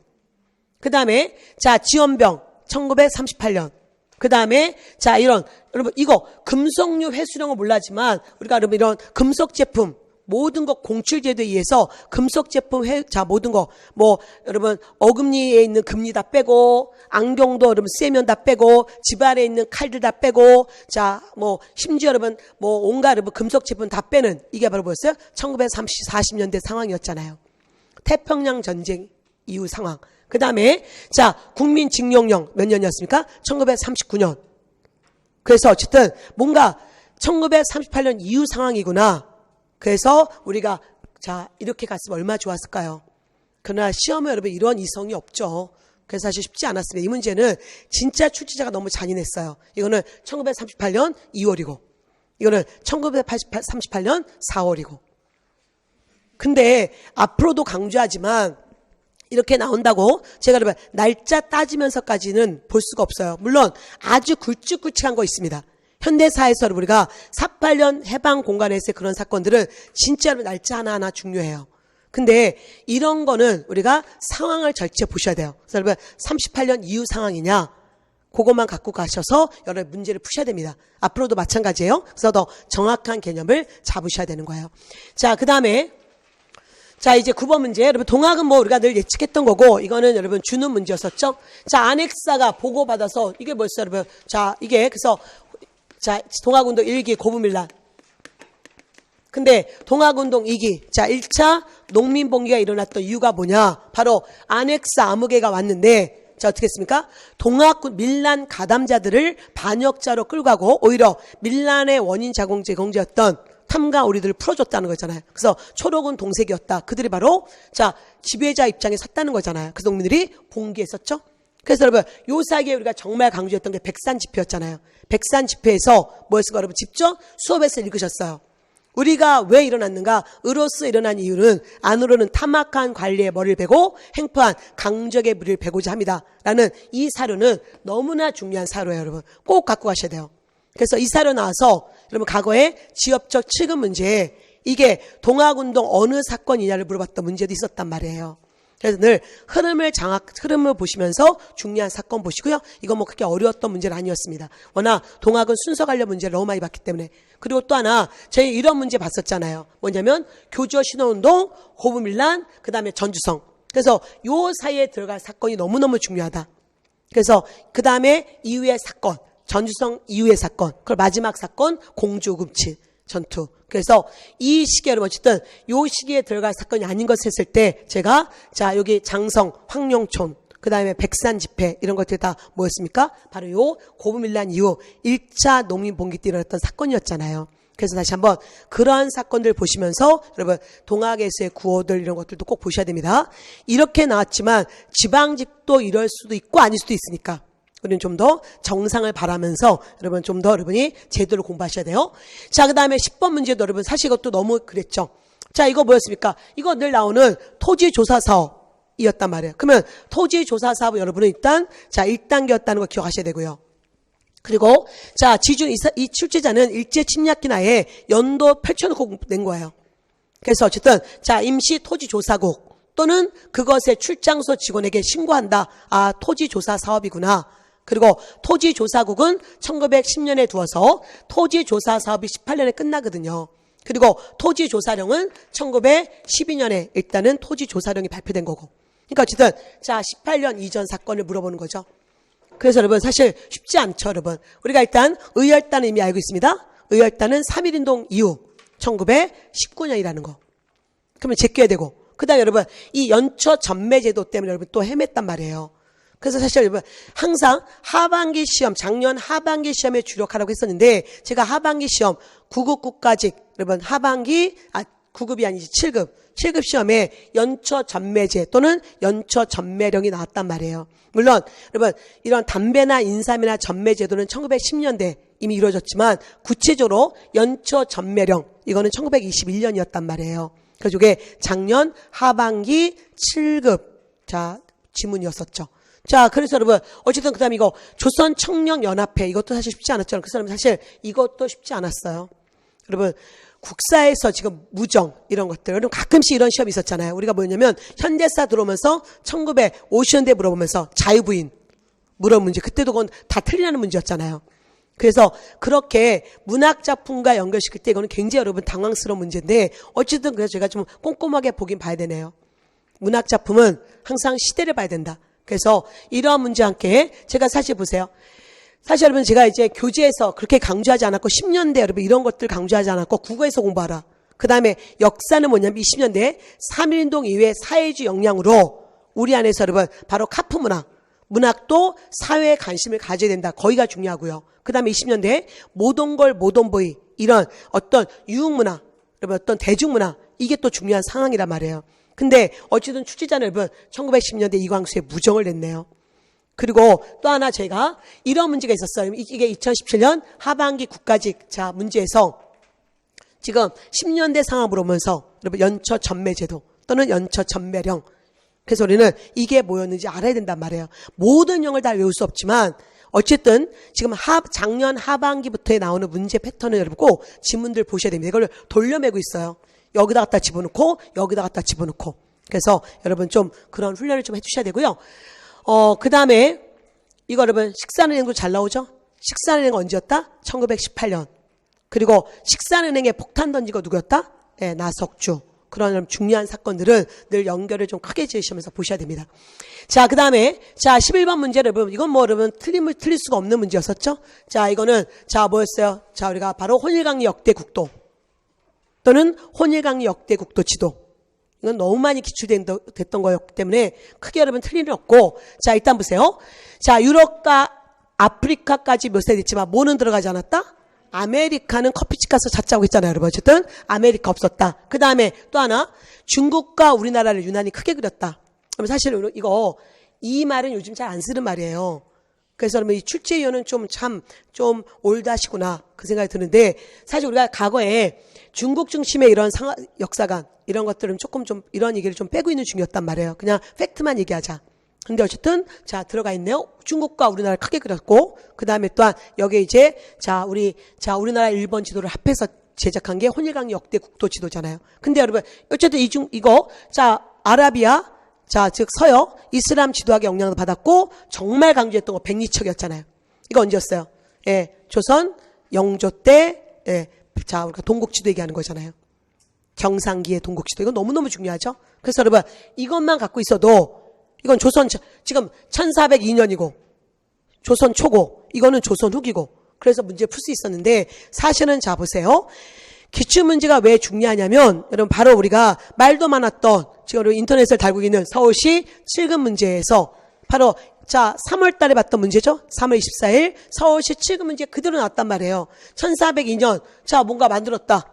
그 다음에 자 지원병 1938년 그 다음에 자 이런 여러분 이거 금속류 회수령은 몰라지만 우리가 여러분 이런 금속 제품 모든 것 공출제도에 의해서 금속 제품 자 모든 거 뭐 여러분 어금니에 있는 금리 다 빼고 안경도 여러분 쇠면 다 빼고 집안에 있는 칼들 다 빼고 자 뭐 심지어 여러분 뭐 온갖 여러분 금속 제품 다 빼는 이게 바로 뭐였어요? 1940년대 상황이었잖아요. 태평양 전쟁 이후 상황. 그 다음에 자 국민징용령 몇 년이었습니까? 1939년. 그래서 어쨌든 뭔가 1938년 이후 상황이구나. 그래서 우리가 자 이렇게 갔으면 얼마나 좋았을까요? 그러나 시험에 여러분 이런 이성이 없죠. 그래서 사실 쉽지 않았습니다. 이 문제는 진짜 출제자가 너무 잔인했어요. 이거는 1938년 2월이고 이거는 1938년 4월이고 근데 앞으로도 강조하지만 이렇게 나온다고 제가 여러분 날짜 따지면서까지는 볼 수가 없어요. 물론 아주 굵직굵직한 거 있습니다. 현대사에서 우리가 48년 해방 공간에서의 그런 사건들은 진짜로 날짜 하나하나 중요해요. 근데 이런 거는 우리가 상황을 절제 보셔야 돼요. 그래서 여러분 38년 이후 상황이냐 그것만 갖고 가셔서 여러 문제를 푸셔야 됩니다. 앞으로도 마찬가지예요. 그래서 더 정확한 개념을 잡으셔야 되는 거예요. 자, 그 다음에 자 이제 9번 문제 여러분 동학은 뭐 우리가 늘 예측했던 거고 이거는 여러분 주는 문제였었죠. 자 안핵사가 보고받아서 이게 뭐였어요 여러분. 자 이게 그래서 자 동학운동 1기 고부밀란 근데 동학운동 2기 자 1차 농민봉기가 일어났던 이유가 뭐냐 바로 안핵사 암흑해가 왔는데 자 어떻게 했습니까? 동학민란 가담자들을 반역자로 끌고 가고 오히려 밀란의 원인 제공자였던 탐가 우리들을 풀어줬다는 거잖아요. 그래서 초록은 동색이었다. 그들이 바로 자 지배자 입장에 섰다는 거잖아요. 그래서 농민들이 봉기했었죠. 그래서 여러분 요 사이에 우리가 정말 강조했던 게 백산 집회였잖아요. 백산 집회에서 뭐였을까 여러분 직접 수업에서 읽으셨어요. 우리가 왜 일어났는가? 으로써 일어난 이유는 안으로는 탐악한 관리의 머리를 베고 행포한 강적의 무리를 베고자 합니다. 라는 이 사료는 너무나 중요한 사료예요, 여러분. 꼭 갖고 가셔야 돼요. 그래서 이 사료 나와서 여러분 과거에 지역적 칠급 문제에 이게 동학운동 어느 사건이냐를 물어봤던 문제도 있었단 말이에요. 그래서 늘 흐름을 보시면서 중요한 사건 보시고요. 이건 뭐 그렇게 어려웠던 문제는 아니었습니다. 워낙 동학은 순서 관련 문제를 너무 많이 봤기 때문에. 그리고 또 하나 저희 이런 문제 봤었잖아요. 뭐냐면 교조 신호운동, 호부밀란, 그 다음에 전주성. 그래서 요 사이에 들어갈 사건이 너무너무 중요하다. 그래서 그 다음에 이후의 사건, 전주성 이후의 사건, 그리고 마지막 사건 공주금치 전투. 그래서 이 시기에 여러분 어쨌든 요 시기에 들어갈 사건이 아닌 것을 했을 때 제가 자 여기 장성, 황룡촌, 그 다음에 백산 집회 이런 것들이 다 뭐였습니까? 바로 요 고부밀란 이후 1차 농민봉기 때 일어났던 사건이었잖아요. 그래서 다시 한번 그러한 사건들 보시면서 여러분 동학에서의 구호들 이런 것들도 꼭 보셔야 됩니다. 이렇게 나왔지만 지방직도 이럴 수도 있고 아닐 수도 있으니까 우리는 좀 더 정상을 바라면서 여러분 좀 더 여러분이 제대로 공부하셔야 돼요. 자, 그 다음에 10번 문제도 여러분 사실 이것도 너무 그랬죠. 자, 이거 뭐였습니까? 이거 늘 나오는 토지조사사업이었단 말이에요. 그러면 토지조사사업 여러분은 일단 자 1단계였다는 거 기억하셔야 되고요. 그리고 자 지준 이 출제자는 일제 침략기나에 연도 펼쳐놓고 낸 거예요. 그래서 어쨌든 자 임시토지조사국 또는 그것의 출장소 직원에게 신고한다. 아 토지조사 사업이구나. 그리고 토지조사국은 1910년에 두어서 토지조사 사업이 18년에 끝나거든요. 그리고 토지조사령은 1912년에 일단은 토지조사령이 발표된 거고. 그러니까 어쨌든 자 18년 이전 사건을 물어보는 거죠. 그래서 여러분 사실 쉽지 않죠, 여러분. 우리가 일단 의열단은 이미 알고 있습니다. 의열단은 3.1운동 이후 1919년이라는 거. 그러면 제껴야 되고. 그 다음에 여러분 이 연초 전매제도 때문에 여러분 또 헤맸단 말이에요. 그래서 사실 여러분 항상 하반기 시험 작년 하반기 시험에 주력하라고 했었는데 제가 하반기 시험 9급 국가직 여러분 하반기 9급이 아니지 7급 시험에 연초 전매제 또는 연초 전매령이 나왔단 말이에요. 물론 여러분 이런 담배나 인삼이나 전매제도는 1910년대 이미 이루어졌지만 구체적으로 연초 전매령 이거는 1921년이었단 말이에요. 그래서 이게 작년 하반기 7급 자 지문이었었죠. 자 그래서 여러분 어쨌든 그 다음에 이거 조선청년연합회 이것도 사실 쉽지 않았죠. 그래서 여러분 사실 이것도 쉽지 않았어요. 여러분 국사에서 지금 무정 이런 것들 여러분 가끔씩 이런 시험이 있었잖아요. 우리가 뭐였냐면 현대사 들어오면서 1950년대 물어보면서 자유부인 물어본 문제 그때도 그건 다 틀리라는 문제였잖아요. 그래서 그렇게 문학작품과 연결시킬 때 이거는 굉장히 여러분 당황스러운 문제인데 어쨌든 그래서 제가 좀 꼼꼼하게 보긴 봐야 되네요. 문학작품은 항상 시대를 봐야 된다. 그래서 이러한 문제와 함께 제가 사실 보세요. 사실 여러분 제가 이제 교재에서 그렇게 강조하지 않았고 10년대 여러분 이런 것들 강조하지 않았고 국어에서 공부하라. 그 다음에 역사는 뭐냐면 20년대 3.1운동 이후의 사회주의 역량으로 우리 안에서 여러분 바로 카프 문학도 사회에 관심을 가져야 된다. 거기가 중요하고요. 그 다음에 20년대 모던걸 모던보이 이런 어떤 유흥문화 여러분 어떤 대중문화 이게 또 중요한 상황이란 말이에요. 근데 어쨌든 출제자는 여러분 1910년대 이광수의 무정을 냈네요. 그리고 또 하나 제가 이런 문제가 있었어요. 이게 2017년 하반기 국가직 자 문제에서 지금 10년대 상황 물어보면서 여러분 연초 전매제도 또는 연초 전매령 그래서 우리는 이게 뭐였는지 알아야 된단 말이에요. 모든 영을 다 외울 수 없지만 어쨌든 지금 작년 하반기부터에 나오는 문제 패턴을 여러분 꼭 지문들 보셔야 됩니다. 이걸 돌려매고 있어요. 여기다 갖다 집어넣고 여기다 갖다 집어넣고 그래서 여러분 좀 그런 훈련을 좀 해주셔야 되고요. 그 다음에 이거 여러분 식산은행도 잘 나오죠? 식산은행 언제였다? 1918년. 그리고 식산은행에 폭탄 던지고 누구였다? 네, 나석주. 그런 중요한 사건들은 늘 연결을 좀 크게 지으시면서 보셔야 됩니다. 자, 그 다음에, 자, 11번 문제 여러분. 이건 뭐 여러분 틀릴 수가 없는 문제였었죠? 자, 이거는, 자, 뭐였어요? 자, 우리가 바로 혼일강리 역대 국도 또는 혼일강리 역대 국도 지도. 이건 너무 많이 기출됐던 거였기 때문에 크게 여러분 틀릴 일은 없고. 자, 일단 보세요. 자, 유럽과 아프리카까지 몇 세 됐지만 뭐는 들어가지 않았다? 아메리카는 커피집 가서 찾자고 했잖아요, 여러분. 어쨌든 아메리카 없었다. 그 다음에 또 하나 중국과 우리나라를 유난히 크게 그렸다. 그럼 사실 이거 이 말은 요즘 잘 안 쓰는 말이에요. 그래서 여러분 이 출제위원은 좀 올드하시구나 그 생각이 드는데, 사실 우리가 과거에 중국 중심의 이런 역사관 이런 것들은 조금 좀 이런 얘기를 좀 빼고 있는 중이었단 말이에요. 그냥 팩트만 얘기하자. 근데 어쨌든 자 들어가 있네요. 중국과 우리나라를 크게 그렸고, 그 다음에 또한 여기에 이제 우리나라 일본 지도를 합해서 제작한 게 혼일강 역대 국도 지도잖아요. 근데 여러분 어쨌든 이거 아라비아 즉 서역 이슬람 지도학의 영향을 받았고 정말 강조했던 거 백리척이었잖아요. 이거 언제였어요? 예, 조선 영조 때. 예, 우리가 동국지도 얘기하는 거잖아요. 경상기의 동국지도. 이거 너무너무 중요하죠. 그래서 여러분 이것만 갖고 있어도 이건 조선 지금 1402년이고 조선 초고, 이거는 조선 후기고, 그래서 문제 풀 수 있었는데, 사실은 자 보세요. 기출문제가 왜 중요하냐면 여러분 바로 우리가 말도 많았던 지금 인터넷을 달고 있는 서울시 7급 문제에서 바로 3월 달에 봤던 문제죠. 3월 24일 서울시 7급 문제 그대로 나왔단 말이에요. 1402년 뭔가 만들었다.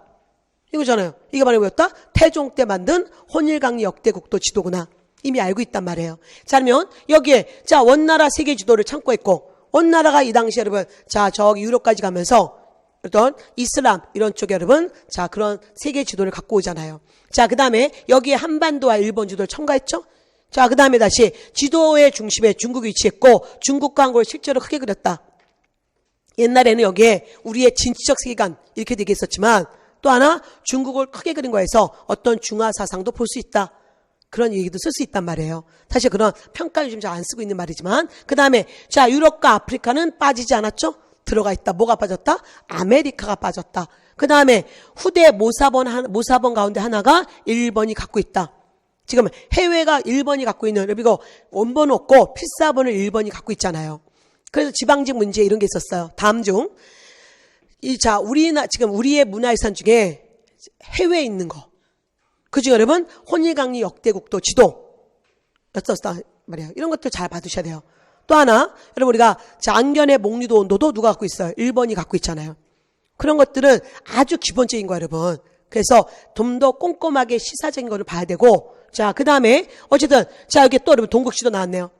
이거잖아요. 이게 바로 뭐였다? 태종 때 만든 혼일강리 역대 국도 지도구나. 이미 알고 있단 말이에요. 자, 그러면 여기에 원나라 세계 지도를 참고했고, 원나라가 이 당시 여러분 저기 유럽까지 가면서 어떤 이슬람 이런 쪽에 여러분 그런 세계 지도를 갖고 오잖아요. 그 다음에 여기에 한반도와 일본 지도를 첨가했죠. 그 다음에 다시 지도의 중심에 중국이 위치했고, 중국과 한국을 실제로 크게 그렸다. 옛날에는 여기에 우리의 진취적 세계관 이렇게 되겠었지만, 또 하나 중국을 크게 그린 거에서 어떤 중화 사상도 볼 수 있다. 그런 얘기도 쓸 수 있단 말이에요. 사실 그런 평가를 지금 잘 안 쓰고 있는 말이지만, 그 다음에 유럽과 아프리카는 빠지지 않았죠? 들어가 있다. 뭐가 빠졌다? 아메리카가 빠졌다. 그 다음에 후대 모사본 가운데 하나가 일본이 갖고 있다. 지금 해외가 일본이 갖고 있는, 이거 원본 없고 필사본을 일본이 갖고 있잖아요. 그래서 지방직 문제 이런 게 있었어요. 다음 중 지금 우리의 문화유산 중에 해외에 있는 거, 그중에 여러분 혼일강리 역대국도 지도였었다 말이에요. 이런 것들 잘 봐두셔야 돼요. 또 하나 여러분 우리가 안견의 목류도 온도도 누가 갖고 있어요? 일본이 갖고 있잖아요. 그런 것들은 아주 기본적인 거예요, 여러분. 그래서 좀 더 꼼꼼하게 시사적인 거를 봐야 되고, 그 다음에 어쨌든 여기 또 여러분 동국지도 나왔네요.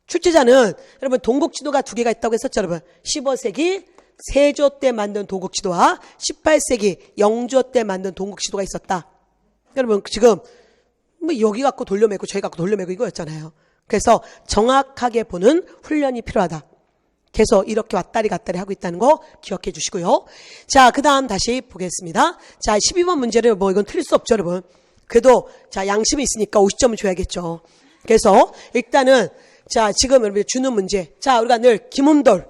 출제자는 여러분 동국지도가 두 개가 있다고 했었죠, 여러분. 15세기 세조 때 만든 동국지도와 18세기 영조 때 만든 동국지도가 있었다. 여러분 지금 여기 갖고 돌려매고 저기 갖고 돌려매고 이거였잖아요. 그래서 정확하게 보는 훈련이 필요하다. 계속 이렇게 왔다리 갔다리 하고 있다는 거 기억해 주시고요. 그 다음 다시 보겠습니다. 12번 문제를 이건 틀릴 수 없죠, 여러분. 그래도 양심이 있으니까 50점을 줘야겠죠. 그래서 일단은 지금 여러분 주는 문제. 우리가 늘 김은돌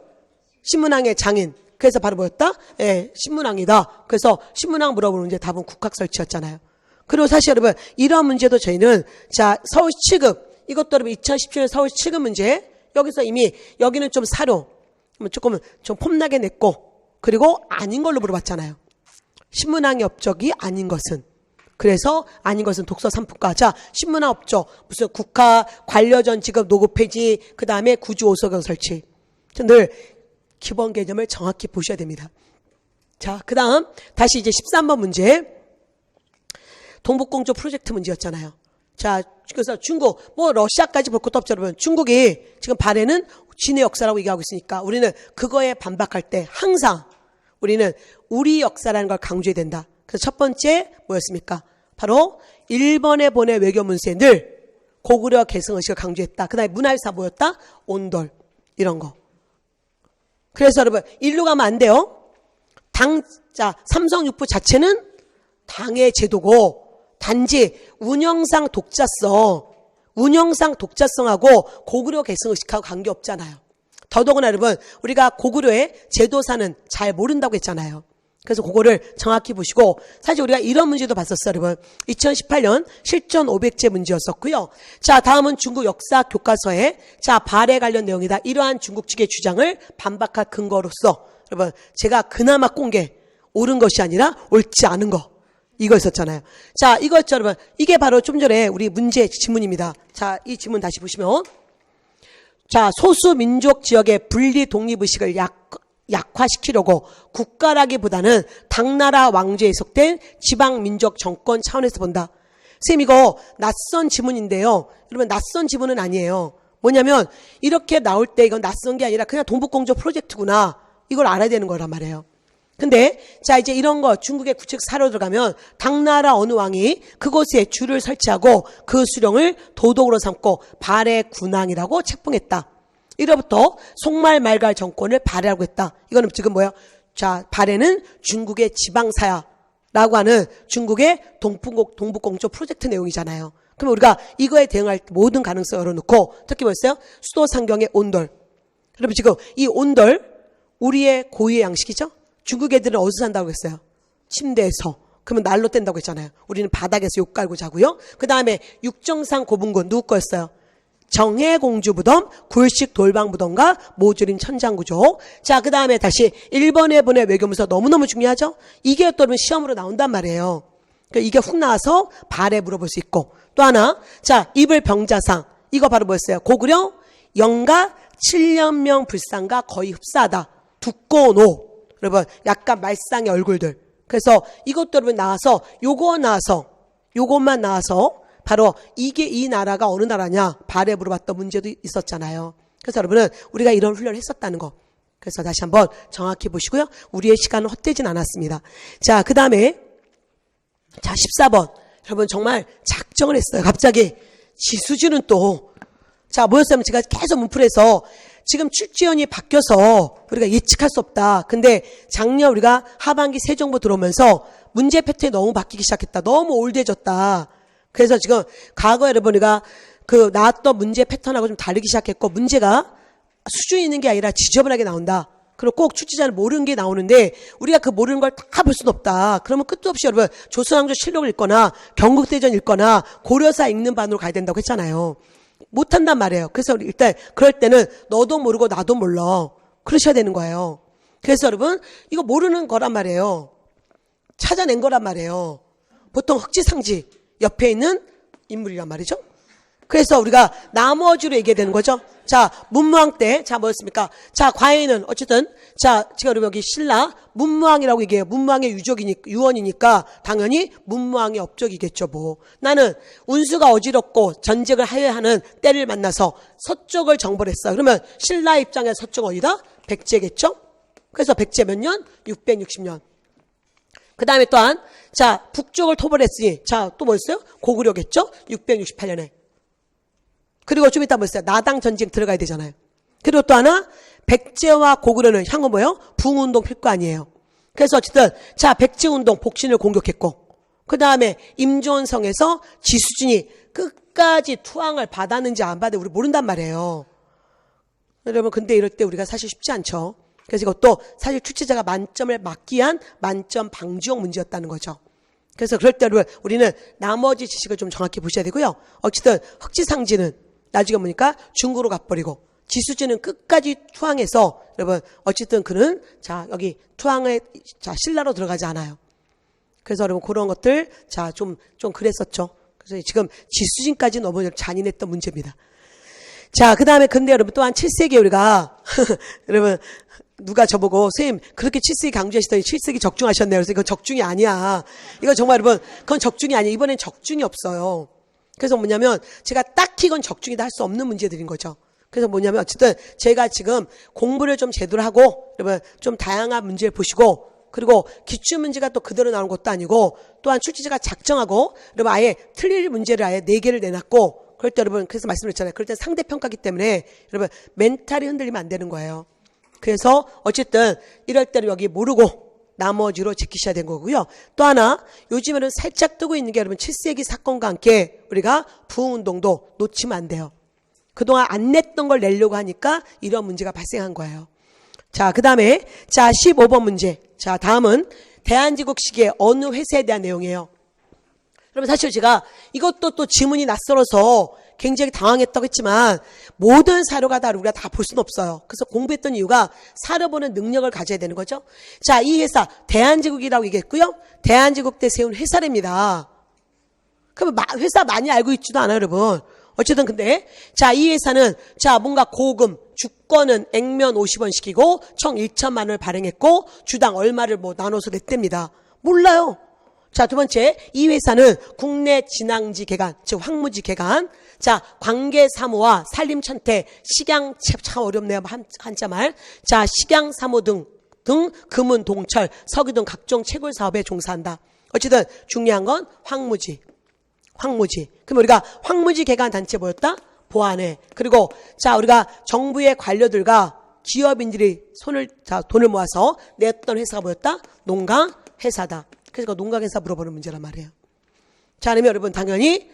신문왕의 장인. 그래서 바로 뭐였다? 예, 신문왕이다. 그래서 신문왕 물어보는 문제 답은 국학 설치였잖아요. 그리고 사실 여러분 이런 문제도 저희는 서울 7급, 이것도 여러분 2017년 서울 7급 문제, 여기서 이미 여기는 좀 사료 조금 좀 폼나게 냈고, 그리고 아닌 걸로 물어봤잖아요. 신문왕의 업적이 아닌 것은, 그래서 아닌 것은 독서 3품과. 신문왕 업적 무슨 국가 관료전 직업 노고 폐지, 그 다음에 구주 오서경 설치. 늘 기본 개념을 정확히 보셔야 됩니다. 그 다음 다시 이제 13번 문제, 동북공조 프로젝트 문제였잖아요. 그래서 중국, 러시아까지 볼 것도 없죠, 여러분. 중국이 지금 발해는 진의 역사라고 얘기하고 있으니까 우리는 그거에 반박할 때 항상 우리는 우리 역사라는 걸 강조해야 된다. 그래서 첫 번째 뭐였습니까? 바로 일본에 보낸 외교 문서에 늘 고구려 계승의식을 강조했다. 그 다음에 문화유산 뭐였다? 온돌 이런 거. 그래서 여러분 일로 가면 안 돼요. 삼성육부 자체는 당의 제도고, 단지 운영상 독자성하고 고구려 계승의식하고 관계없잖아요. 더더구나 여러분 우리가 고구려의 제도사는 잘 모른다고 했잖아요. 그래서 그거를 정확히 보시고, 사실 우리가 이런 문제도 봤었어요, 여러분. 2018년 실전 500제 문제였었고요. 다음은 중국 역사 교과서에 발해 관련 내용이다. 이러한 중국 측의 주장을 반박할 근거로서 여러분 제가 그나마 꼰 게 옳은 것이 아니라 옳지 않은 거, 이거 있었잖아요. 이거였죠, 여러분. 이게 바로 좀 전에 우리 문제 지문입니다. 이 지문 다시 보시면, 소수 민족 지역의 분리 독립의식을 약화시키려고 국가라기보다는 당나라 왕조에 속된 지방민족 정권 차원에서 본다. 선생님 이거 낯선 지문인데요. 여러분 낯선 지문은 아니에요. 뭐냐면 이렇게 나올 때 이건 낯선 게 아니라 그냥 동북공조 프로젝트구나. 이걸 알아야 되는 거란 말이에요. 근데 자 이제 이런 거 중국의 구책 사로 들어가면 당나라 어느 왕이 그곳에 줄을 설치하고 그 수령을 도독으로 삼고 발해 군왕이라고 책봉했다. 이로부터 송말 말갈 정권을 발해하고 했다. 이거는 지금 뭐예요? 자 발해는 중국의 지방사야라고 하는 중국의 동북공조 프로젝트 내용이잖아요. 그럼 우리가 이거에 대응할 모든 가능성을 열어놓고 특히 뭐였어요? 수도 상경의 온돌. 여러분 지금 이 온돌 우리의 고유의 양식이죠? 중국 애들은 어디서 산다고 했어요? 침대에서. 그러면 난로 뗀다고 했잖아요. 우리는 바닥에서 욕 깔고 자고요. 그 다음에 육정상 고분군 누구 거였어요? 정해공주부덤, 굴식 돌방부덤과 모조림 천장구조. 자, 그 다음에 다시 일본에 보내 외교문서 너무너무 중요하죠? 이게 또 시험으로 나온단 말이에요. 그러니까 이게 훅 나와서 발에 물어볼 수 있고. 또 하나, 자, 이불 병자상. 이거 바로 뭐였어요? 고구려 영가 7년명 불상과 거의 흡사하다. 두꺼운 옷. 여러분 약간 말상의 얼굴들. 그래서 이것도 여러분 나와서 요것만 나와서 바로 이게 이 나라가 어느 나라냐 발에 물어봤던 문제도 있었잖아요. 그래서 여러분은 우리가 이런 훈련을 했었다는 거. 그래서 다시 한번 정확히 보시고요. 우리의 시간은 헛되진 않았습니다. 자, 그 다음에 자 14번. 여러분 정말 작정을 했어요. 갑자기 지수진은 또 자 뭐였냐면 제가 계속 문풀에서 지금 출제원이 바뀌어서 우리가 예측할 수 없다. 근데 작년 우리가 하반기 새 정부 들어오면서 문제 패턴이 너무 바뀌기 시작했다. 너무 올드해졌다. 그래서 지금 과거 여러분 우리가 그 나왔던 문제 패턴하고 좀 다르기 시작했고 문제가 수준이 있는 게 아니라 지저분하게 나온다. 그리고 꼭 출제자는 모르는 게 나오는데 우리가 그 모르는 걸 다 볼 수는 없다. 그러면 끝도 없이 여러분 조선왕조 실록을 읽거나 경국대전 읽거나 고려사 읽는 반으로 가야 된다고 했잖아요. 못한단 말이에요. 그래서 일단 그럴 때는 너도 모르고 나도 몰라. 그러셔야 되는 거예요. 그래서 여러분 이거 모르는 거란 말이에요. 찾아낸 거란 말이에요. 보통 흑지상지 옆에 있는 인물이란 말이죠. 그래서 우리가 나머지로 얘기해야 되는 거죠. 자, 문무왕 때, 자, 뭐였습니까? 자, 과인은, 어쨌든, 자, 지금 여기 신라, 문무왕이라고 얘기해요. 문무왕의 유언이니까, 당연히 문무왕의 업적이겠죠, 뭐. 나는 운수가 어지럽고 전쟁을 하여야 하는 때를 만나서 서쪽을 정벌했어. 그러면 신라 입장에서 서쪽 어디다? 백제겠죠? 그래서 백제 몇 년? 660년. 그 다음에 또한, 자, 북쪽을 토벌했으니, 자, 또 뭐였어요? 고구려겠죠? 668년에. 그리고 좀 이따 뭐였어요? 나당 전쟁 들어가야 되잖아요. 그리고 또 하나, 백제와 고구려는 향후 뭐예요? 붕운동 필 거 아니에요. 그래서 어쨌든, 자, 백제운동 복신을 공격했고, 그 다음에 임종원성에서 지수진이 끝까지 투항을 받았는지 안 받았는지 우리 모른단 말이에요. 여러분, 근데 이럴 때 우리가 사실 쉽지 않죠. 그래서 이것도 사실 출제자가 만점을 맞기 위한 만점 방지용 문제였다는 거죠. 그래서 그럴 때 우리는 나머지 지식을 좀 정확히 보셔야 되고요. 어쨌든 흑지상지는 나중에 보니까 중국으로 가버리고 지수진은 끝까지 투항해서 여러분 어쨌든 그는 자 여기 투항에 자 신라로 들어가지 않아요. 그래서 여러분 그런 것들 자 좀 그랬었죠. 그래서 지금 지수진까지 너무 잔인했던 문제입니다. 자, 그 다음에 근데 여러분 또한 7세기 우리가 여러분 누가 저보고 선생님 그렇게 7세기 강조하시더니 7세기 적중하셨네요. 그래서 이건 적중이 아니야. 이거 정말 여러분 그건 적중이 아니에요. 이번엔 적중이 없어요. 그래서 뭐냐면 제가 딱히 이건 적중이다 할 수 없는 문제들인 거죠. 그래서 뭐냐면 어쨌든 제가 지금 공부를 좀 제대로 하고 여러분 좀 다양한 문제를 보시고 그리고 기출문제가 또 그대로 나오는 것도 아니고 또한 출제자가 작정하고 여러분 아예 틀릴 문제를 아예 4개를 내놨고 그럴 때 여러분 그래서 말씀드렸잖아요. 그럴 때 상대평가기 때문에 여러분 멘탈이 흔들리면 안 되는 거예요. 그래서 어쨌든 이럴 때는 여기 모르고 나머지로 지키셔야 되는 거고요. 또 하나 요즘에는 살짝 뜨고 있는 게 여러분 7세기 사건과 함께 우리가 부흥운동도 놓치면 안 돼요. 그동안 안 냈던 걸 내려고 하니까 이런 문제가 발생한 거예요. 자, 그 다음에 자 15번 문제. 자, 다음은 대한제국 시기의 어느 회사에 대한 내용이에요. 여러분 사실 제가 이것도 또 지문이 낯설어서 굉장히 당황했다고 했지만 모든 사료가 다 우리가 다 볼 수는 없어요. 그래서 공부했던 이유가 사료 보는 능력을 가져야 되는 거죠. 자, 이 회사 대한제국이라고 얘기했고요. 대한제국 때 세운 회사랍니다. 그럼 회사 많이 알고 있지도 않아요, 여러분. 어쨌든 근데 자, 이 회사는 자 뭔가 고금 주권은 액면 50원씩이고 총 1천만 원을 발행했고 주당 얼마를 뭐 나눠서 냈답니다. 몰라요. 자, 두 번째, 이 회사는 국내 진앙지 개간, 즉 황무지 개간, 자, 관계사무와 산림천태, 식양, 참 어렵네요. 한자말. 자, 식양사무 등 금은, 동철, 석유 등 각종 채굴 사업에 종사한다. 어쨌든 중요한 건 황무지. 그럼 우리가 황무지 개간 단체 뭐였다? 보안회. 그리고 자, 우리가 정부의 관료들과 기업인들이 돈을 모아서 냈던 회사가 뭐였다? 농강회사다. 그래서 농강회사 물어보는 문제란 말이에요. 자, 아니면 여러분 당연히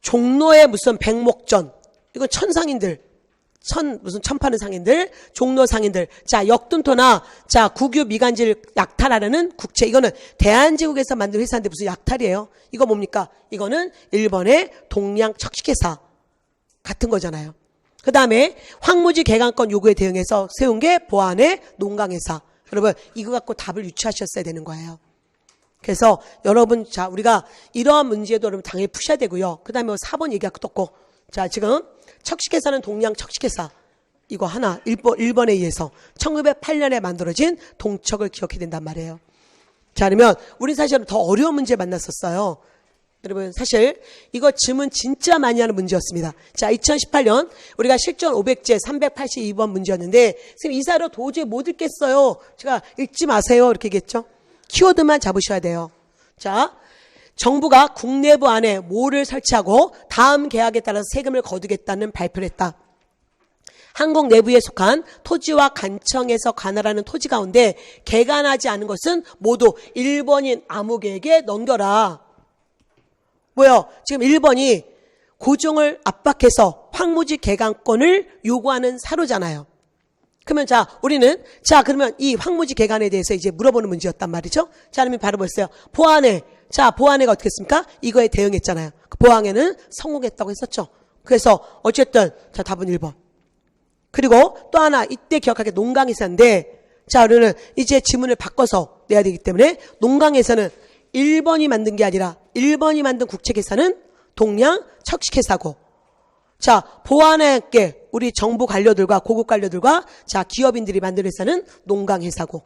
종로의 무슨 백목전, 이거 천상인들, 무슨 천파는 상인들, 종로 상인들, 자, 역둔토나, 자, 국유 미간질 약탈하라는 국채, 이거는 대한제국에서 만든 회사인데 무슨 약탈이에요? 이거 뭡니까? 이거는 일본의 동양 척식회사 같은 거잖아요. 그 다음에 황무지 개간권 요구에 대응해서 세운 게 보안의 농강회사. 여러분, 이거 갖고 답을 유추하셨어야 되는 거예요. 그래서 여러분, 자, 우리가 이러한 문제도 여러분 당연히 푸셔야 되고요. 그 다음에 4번 얘기가 떴고, 자, 지금 척식회사는 동양 척식회사. 이거 하나, 일본에 의해서 1908년에 만들어진 동척을 기억해야 된단 말이에요. 자, 그러면 우리 사실은 더 어려운 문제 만났었어요. 여러분, 사실 이거 질문 진짜 많이 하는 문제였습니다. 자, 2018년 우리가 실전 500제 382번 문제였는데, 선생님 이사로 도저히 못 읽겠어요. 제가 읽지 마세요. 이렇게 얘기했죠. 키워드만 잡으셔야 돼요. 자, 정부가 국내부 안에 몰을 설치하고 다음 계약에 따라서 세금을 거두겠다는 발표를 했다. 한국 내부에 속한 토지와 간청에서 관할하는 토지 가운데 개간하지 않은 것은 모두 일본인 아무개에게 넘겨라. 뭐요? 지금 일본이 고종을 압박해서 황무지 개간권을 요구하는 사료잖아요. 그러면 자, 우리는 자, 그러면 이 황무지 개간에 대해서 이제 물어보는 문제였단 말이죠. 자, 그러면 바로 뭐였어요? 보안회. 자, 보안회가 어떻게 했습니까? 이거에 대응했잖아요. 그 보안회는 성공했다고 했었죠. 그래서 어쨌든 자, 답은 1번. 그리고 또 하나 이때 기억하게 농강회사인데, 자, 우리는 이제 지문을 바꿔서 내야 되기 때문에 농강회사는 1번이 만든 게 아니라 1번이 만든 국책회사는 동양 척식회사고, 자, 보안에 함께 우리 정부 관료들과 고급 관료들과 자, 기업인들이 만든 회사는 농강회사고.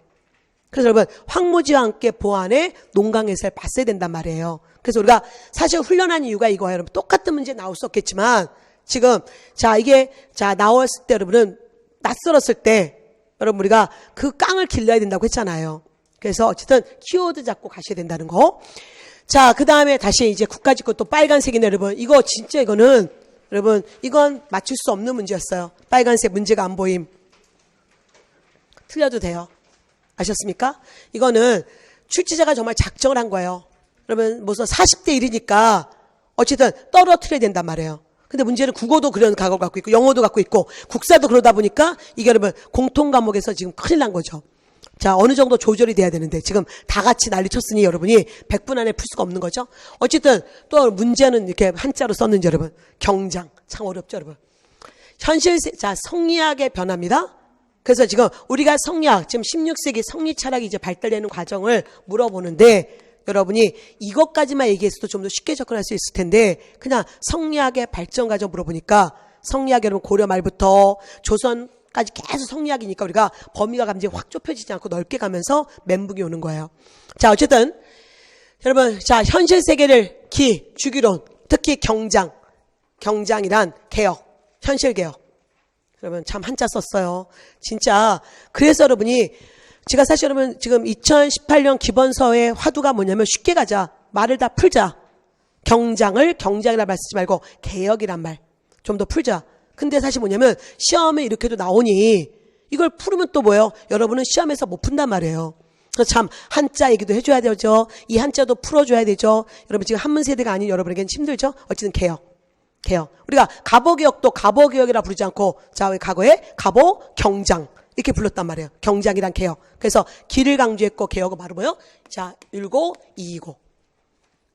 그래서 여러분, 황무지와 함께 보안에 농강회사를 봤어야 된단 말이에요. 그래서 우리가 사실 훈련한 이유가 이거예요. 여러분, 똑같은 문제 나올 수 없겠지만 지금 자, 이게 자, 나왔을 때 여러분은 낯설었을 때 여러분 우리가 그 깡을 길러야 된다고 했잖아요. 그래서 어쨌든 키워드 잡고 가셔야 된다는 거. 자, 그 다음에 다시 이제 국가직구 또 빨간색이네, 여러분. 이거 진짜 이거는 여러분, 이건 맞출 수 없는 문제였어요. 빨간색 문제가 안 보임. 틀려도 돼요. 아셨습니까? 이거는 출제자가 정말 작정을 한 거예요. 여러분, 무슨 40대 1이니까 어쨌든 떨어뜨려야 된단 말이에요. 근데 문제는 국어도 그런 각오를 갖고 있고 영어도 갖고 있고 국사도 그러다 보니까 이게 여러분 공통 과목에서 지금 큰일 난 거죠. 자, 어느 정도 조절이 돼야 되는데 지금 다 같이 난리 쳤으니 여러분이 100분 안에 풀 수가 없는 거죠. 어쨌든 또 문제는 이렇게 한자로 썼는지 여러분. 경장. 참 어렵죠, 여러분. 자, 성리학의 변화입니다. 그래서 지금 우리가 성리학, 지금 16세기 성리 철학이 이제 발달되는 과정을 물어보는데 여러분이 이것까지만 얘기했어도 좀 더 쉽게 접근할 수 있을 텐데 그냥 성리학의 발전 과정 물어보니까 성리학 여러분 고려 말부터 조선까지 계속 성리학이니까 우리가 범위가 감지 확 좁혀지지 않고 넓게 가면서 멘붕이 오는 거예요. 자, 어쨌든 여러분, 자, 현실 세계를 주기론, 특히 경장이란 개혁, 현실 개혁. 여러분 참 한자 썼어요. 진짜. 그래서 여러분이 제가 사실 여러분 지금 2018년 기본서의 화두가 뭐냐면 쉽게 가자. 말을 다 풀자. 경장이라 말 쓰지 말고 개혁이란 말 좀 더 풀자. 근데 사실 뭐냐면 시험에 이렇게도 나오니 이걸 풀으면 또 뭐예요? 여러분은 시험에서 못 푼단 말이에요. 그래서 참 한자 얘기도 해줘야 되죠. 이 한자도 풀어줘야 되죠. 여러분 지금 한문 세대가 아닌 여러분에게는 힘들죠. 어쨌든 개혁. 우리가 갑오개혁도 갑오개혁이라 부르지 않고 자, 왜 과거에 갑오경장 이렇게 불렀단 말이에요. 경장이란 개혁. 그래서 기를 강조했고 개혁은 바로 뭐예요? 자, 1고 2고.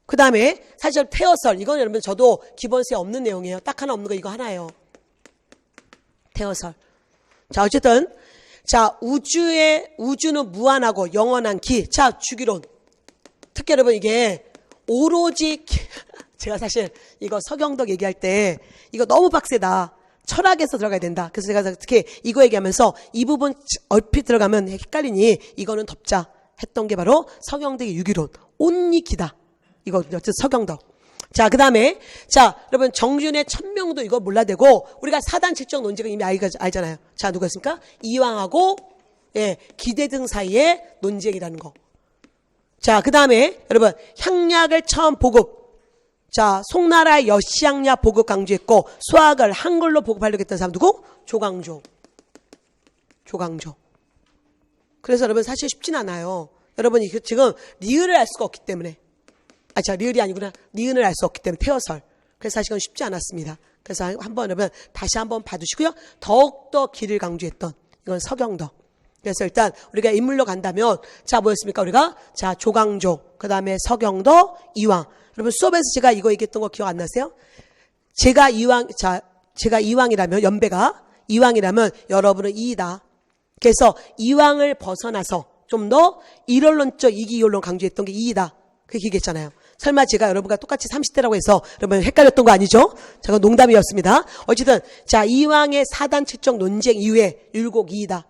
그 다음에 사실 태어설. 이건 여러분 저도 기본서에 없는 내용이에요. 딱 하나 없는 거 이거 하나예요. 태어설. 자, 어쨌든 자, 우주는 무한하고 영원한 기. 자, 주기론. 특히 여러분 이게 오로지 제가 사실 이거 서경덕 얘기할 때 이거 너무 빡세다. 철학에서 들어가야 된다. 그래서 제가 특히 이거 얘기하면서 이 부분 얼핏 들어가면 헷갈리니 이거는 덮자 했던 게 바로 서경덕의 유기론. 온리 기다. 이거 어쨌든 서경덕. 자, 그 다음에, 자, 여러분, 정준의 천명도 이거 몰라대고, 우리가 사단칠적 논쟁을 이미 알잖아요. 자, 누구였습니까? 이왕하고, 예, 기대 등 사이의 논쟁이라는 거. 자, 그 다음에, 여러분, 향약을 처음 보급. 자, 송나라의 여시향약 보급 강조했고, 수학을 한글로 보급하려고 했던 사람 누구? 조광조. 그래서 여러분, 사실 쉽진 않아요. 여러분이 지금 리을을 알 수가 없기 때문에. 리을이 아니구나. 니은을 알 수 없기 때문에 태어설. 그래서 사실은 쉽지 않았습니다. 그래서 한번 여러분 다시 한번 봐두시고요. 더욱더 길을 강조했던 이건 서경덕. 그래서 일단 우리가 인물로 간다면 자 뭐였습니까? 우리가 자 조광조, 그 다음에 서경덕, 이왕. 여러분 수업에서 제가 이거 얘기했던 거 기억 안 나세요? 제가 이왕이라면 연배가 이왕이라면 여러분은 이이다. 그래서 이왕을 벗어나서 좀 더 일원론적 이기이론론 강조했던 게 이이다. 그렇게 얘기했잖아요. 설마 제가 여러분과 똑같이 30대라고 해서 여러분 헷갈렸던 거 아니죠? 제가 농담이었습니다. 어쨌든 자 이왕의 사단칠적 논쟁 이후에 율곡 이이다.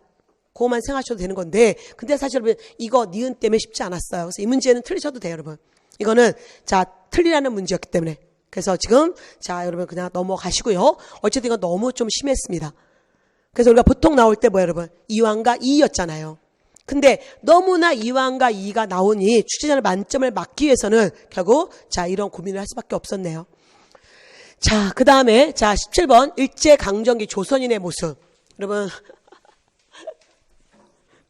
그거만 생각하셔도 되는 건데 근데 사실 여러분 이거 니은 때문에 쉽지 않았어요. 그래서 이 문제는 틀리셔도 돼요, 여러분. 이거는 자 틀리라는 문제였기 때문에 그래서 지금 자 여러분 그냥 넘어가시고요. 어쨌든 이거 너무 좀 심했습니다. 그래서 우리가 보통 나올 때 뭐예요, 여러분? 이왕과 이였잖아요. 근데 너무나 이왕과 이가 나오니 출제자는 만점을 맞기 위해서는 결국 자 이런 고민을 할 수밖에 없었네요. 자, 그 다음에 자 17번 일제강점기 조선인의 모습. 여러분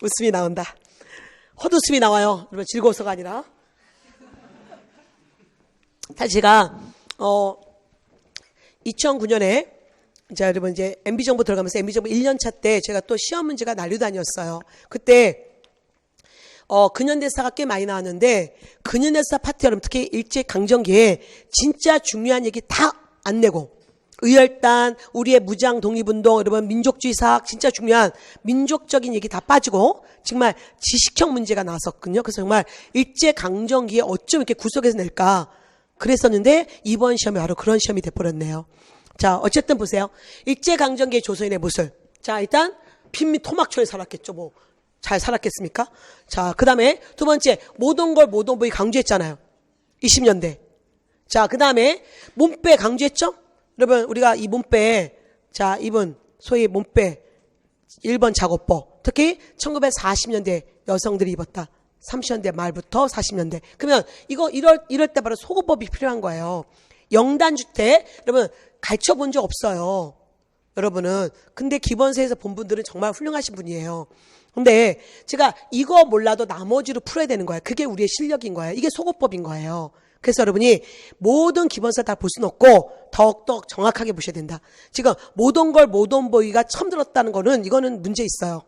웃음이 나온다. 헛웃음이 나와요. 여러분 즐거워서가 아니라. 사실 제가 2009년에 자 여러분 이제 MB정부 들어가면서 MB정부 1년차 때 제가 또 시험 문제가 난리도 아니었어요. 그때 근현대사가 꽤 많이 나왔는데 근현대사 파트 여러분 특히 일제강점기에 진짜 중요한 얘기 다 안 내고 의열단, 우리의 무장 독립운동, 여러분 민족주의 사학 진짜 중요한 민족적인 얘기 다 빠지고 정말 지식형 문제가 나왔었거든요. 그래서 정말 일제강점기에 어쩜 이렇게 구석에서 낼까 그랬었는데 이번 시험이 바로 그런 시험이 돼버렸네요. 자 어쨌든 보세요. 일제강점기의 조선인의 모습. 자 일단 빈민 토막초에 살았겠죠. 뭐 잘 살았겠습니까? 자 그 다음에 두 번째 모동걸 모동보이 강조했잖아요. 20년대. 자 그 다음에 몸빼 강조했죠? 여러분 우리가 이 몸빼 자 이분 소위 몸빼 1번 작업법 특히 1940년대 여성들이 입었다. 30년대 말부터 40년대. 그러면 이거 이럴 때 바로 속옷법이 필요한 거예요. 영단주택 여러분 가르쳐 본 적 없어요. 여러분은. 근데 기본서에서 본 분들은 정말 훌륭하신 분이에요. 근데 제가 이거 몰라도 나머지로 풀어야 되는 거예요. 그게 우리의 실력인 거예요. 이게 속옷법인 거예요. 그래서 여러분이 모든 기본서 다 볼 수는 없고 더욱더 정확하게 보셔야 된다. 지금 모든 걸 모든 보이가 처음 들었다는 거는 이거는 문제 있어요.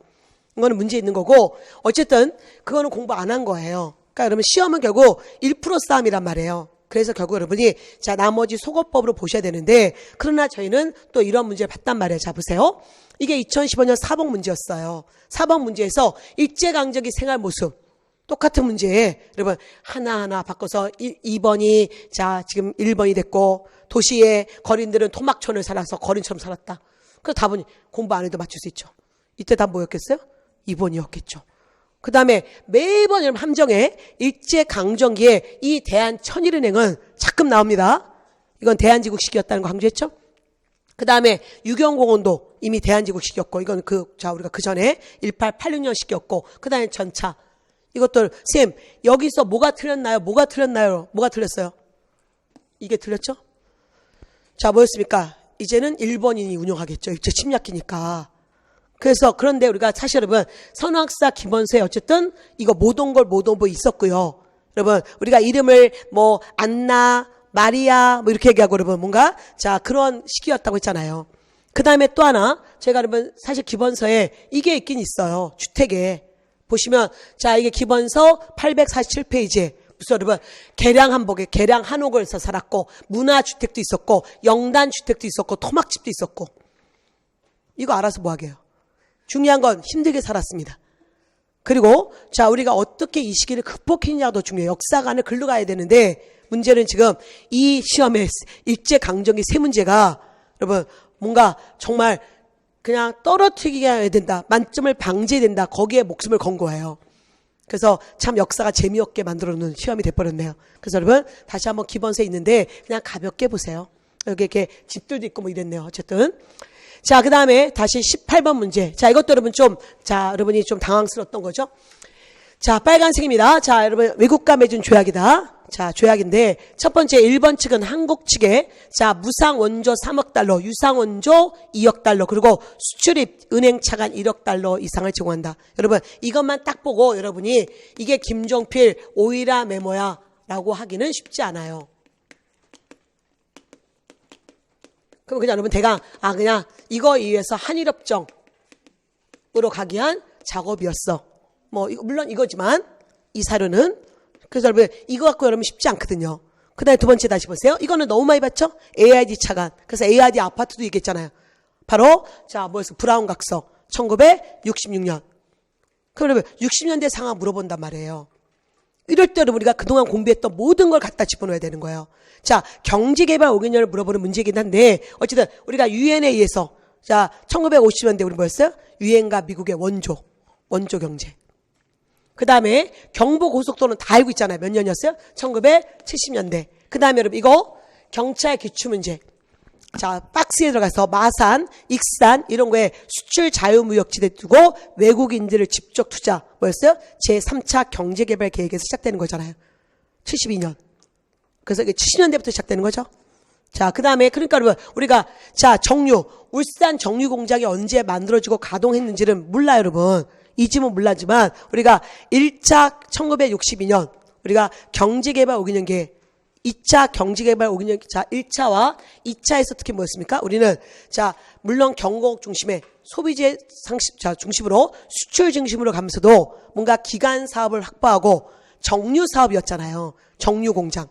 이거는 문제 있는 거고 어쨌든 그거는 공부 안 한 거예요. 그러니까 여러분 시험은 결국 1% 싸움이란 말이에요. 그래서 결국 여러분이 자 나머지 속어법으로 보셔야 되는데 그러나 저희는 또 이런 문제를 봤단 말이에요. 자 보세요. 이게 2015년 사법 문제였어요. 사법 문제에서 일제강점기 생활 모습 똑같은 문제에 여러분 하나하나 바꿔서 2번이 자 지금 1번이 됐고 도시의 거린들은 토막촌을 살아서 거린처럼 살았다. 그래서 답은 공부 안 해도 맞출 수 있죠. 이때 답 뭐였겠어요? 2번이었겠죠. 그 다음에 매번 여러분 함정에 일제강점기에 이 대한천일은행은 자금 나옵니다. 이건 대한제국식이었다는 거 강조했죠. 그 다음에 유경공원도 이미 대한제국식이었고 이건 우리가 그 전에 1886년식이었고 그 다음에 전차 이것들 쌤 여기서 뭐가 틀렸나요? 뭐가 틀렸어요? 이게 틀렸죠? 자 뭐였습니까? 이제는 일본인이 운영하겠죠. 일제 침략기니까. 그래서 그런데 우리가 사실 여러분 선학사 기본서에 어쨌든 이거 모동걸 모동보 있었고요. 여러분 우리가 이름을 뭐 안나 마리아 뭐 이렇게 얘기하고 여러분 뭔가 자 그런 시기였다고 했잖아요. 그 다음에 또 하나 제가 여러분 사실 기본서에 이게 있긴 있어요. 주택에 보시면 자 이게 기본서 847페이지에 무슨 여러분 계량 한복에 계량 한옥에서 살았고 문화주택도 있었고 영단주택도 있었고 토막집도 있었고 이거 알아서 뭐 하게요. 중요한 건 힘들게 살았습니다. 그리고 자 우리가 어떻게 이 시기를 극복했냐도 중요해요. 역사관을 글로 가야 되는데 문제는 지금 이 시험에 일제강점기 세 문제가 여러분 뭔가 정말 그냥 떨어뜨리게 해야 된다. 만점을 방지해야 된다. 거기에 목숨을 건 거예요. 그래서 참 역사가 재미없게 만들어놓는 시험이 돼버렸네요. 그래서 여러분 다시 한번 기본서에 있는데 그냥 가볍게 보세요. 여기 이렇게 집들도 있고 뭐 이랬네요. 어쨌든. 자, 그 다음에 다시 18번 문제. 자, 이것도 여러분 여러분이 좀 당황스러웠던 거죠. 자, 빨간색입니다. 자, 여러분 외국과 맺은 조약이다. 자, 조약인데 첫 번째 1번 측은 한국 측에 자, 무상 원조 3억 달러, 유상 원조 2억 달러, 그리고 수출입 은행 차관 1억 달러 이상을 제공한다. 여러분 이것만 딱 보고 여러분이 이게 김종필 오이라 메모야 라고 하기는 쉽지 않아요. 그럼 그냥 여러분 대강 그냥 이거 이해해서 한일협정으로 가기 위한 작업이었어. 뭐 물론 이거지만 이 사료는 그래서 여러분 이거 갖고 여러분 쉽지 않거든요. 그 다음에 두 번째 다시 보세요. 이거는 너무 많이 봤죠? AID 차관. 그래서 AID 아파트도 얘기했잖아요. 바로 자 뭐였어? 브라운 각서 1966년. 그럼 여러분 60년대 상황 물어본단 말이에요. 이럴 때 여러분 우리가 그동안 공부했던 모든 걸 갖다 집어넣어야 되는 거예요. 자, 경제개발 5개년을 물어보는 문제이긴 한데 어쨌든 우리가 유엔에 의해서 자 1950년대 우리 뭐였어요? 유엔과 미국의 원조 경제. 그 다음에 경부고속도로는 다 알고 있잖아요. 몇 년이었어요? 1970년대. 그 다음에 여러분 이거 경찰 기출문제. 자, 박스에 들어가서 마산, 익산 이런 거에 수출 자유무역지대 두고 외국인들을 직접 투자 뭐였어요? 제3차 경제개발 계획에서 시작되는 거잖아요. 72년. 그래서 이게 70년대부터 시작되는 거죠. 자, 그 다음에 그러니까 여러분 우리가 자 울산 정유 공장이 언제 만들어지고 가동했는지는 몰라요, 여러분. 이 집은 몰라지만 우리가 1차 1962년 우리가 경제개발 5개년 계획 2차 경제개발 5개년 자 1차와 2차에서 특히 뭐였습니까? 우리는 자 물론 경공업 중심의 소비재 상식 자 중심으로 수출 중심으로 가면서도 뭔가 기간 사업을 확보하고 정유 사업이었잖아요. 정유 공장.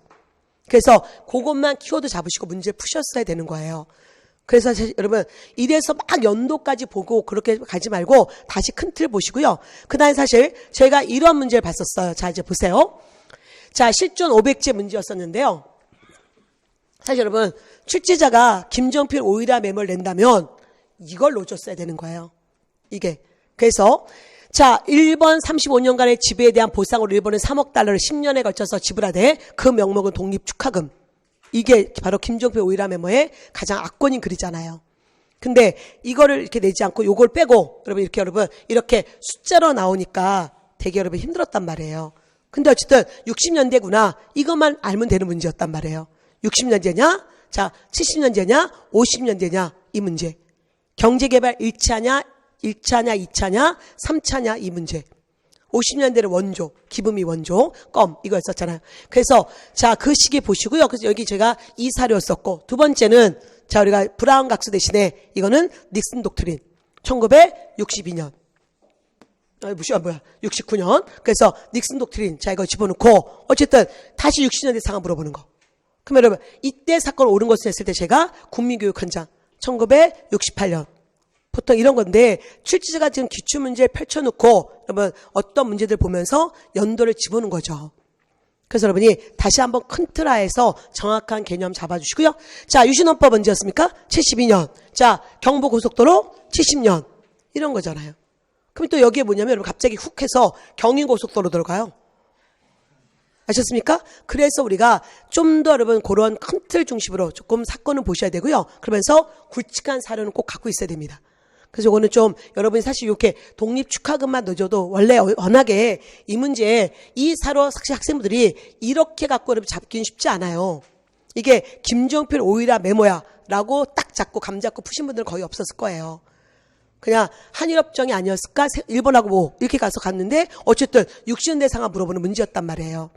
그래서 그것만 키워드 잡으시고 문제 푸셨어야 되는 거예요. 그래서 여러분 이래서 막 연도까지 보고 그렇게 가지 말고 다시 큰 틀 보시고요. 그 다음에 사실 저희가 이런 문제를 봤었어요. 자 이제 보세요. 자 실존 500제 문제였었는데요. 사실 여러분 출제자가 김종필 오이라 메모를 낸다면 이걸 놓쳤어야 되는 거예요. 이게 그래서 자 1번 35년간의 지배에 대한 보상으로 일본은 3억 달러를 10년에 걸쳐서 지불하되 그 명목은 독립축하금. 이게 바로 김종필 오이라 메모의 가장 악권인 글이잖아요. 근데 이거를 이렇게 내지 않고 요걸 빼고 여러분 이렇게 숫자로 나오니까 되게 여러분 힘들었단 말이에요. 근데 어쨌든 60년대구나 이것만 알면 되는 문제였단 말이에요. 60년대냐? 자 70년대냐? 50년대냐? 이 문제. 경제개발 1차냐? 2차냐? 3차냐? 이 문제. 50년대는 원조, 기부미 원조, 껌 이거였었잖아요. 그래서 자 그 시기 보시고요. 그래서 여기 제가 이 사료였었고 두 번째는 자 우리가 브라운 각서 대신에 이거는 닉슨 독트린 1962년 69년. 그래서 닉슨 독트린 자 이거 집어넣고 어쨌든 다시 60년대 상황 물어보는 거. 그럼 여러분 이때 사건 옳은 것을 했을 때 제가 국민교육헌장 1968년 보통 이런 건데 출제자가 지금 기출문제를 펼쳐놓고 여러분 어떤 문제들 보면서 연도를 집어넣은 거죠. 그래서 여러분이 다시 한번 큰 틀 하에서 정확한 개념 잡아주시고요. 자 유신헌법 언제였습니까? 72년. 자 경부고속도로 70년. 이런 거잖아요. 그럼 또 여기에 뭐냐면 여러분 갑자기 훅 해서 경인고속도로 들어가요. 아셨습니까? 그래서 우리가 좀 더 여러분 그런 큰 틀 중심으로 조금 사건을 보셔야 되고요. 그러면서 굵직한 사료는 꼭 갖고 있어야 됩니다. 그래서 이거는 좀 여러분이 사실 이렇게 독립축하금만 넣어줘도 원래 워낙에 이 문제 이 사료 사실 학생분들이 이렇게 갖고 여러분 잡기는 쉽지 않아요. 이게 김종필 오이라 메모야 라고 딱 잡고 감 잡고 푸신 분들은 거의 없었을 거예요. 그냥 한일협정이 아니었을까? 일본하고 뭐 이렇게 가서 갔는데 어쨌든 60년대 상황 물어보는 문제였단 말이에요.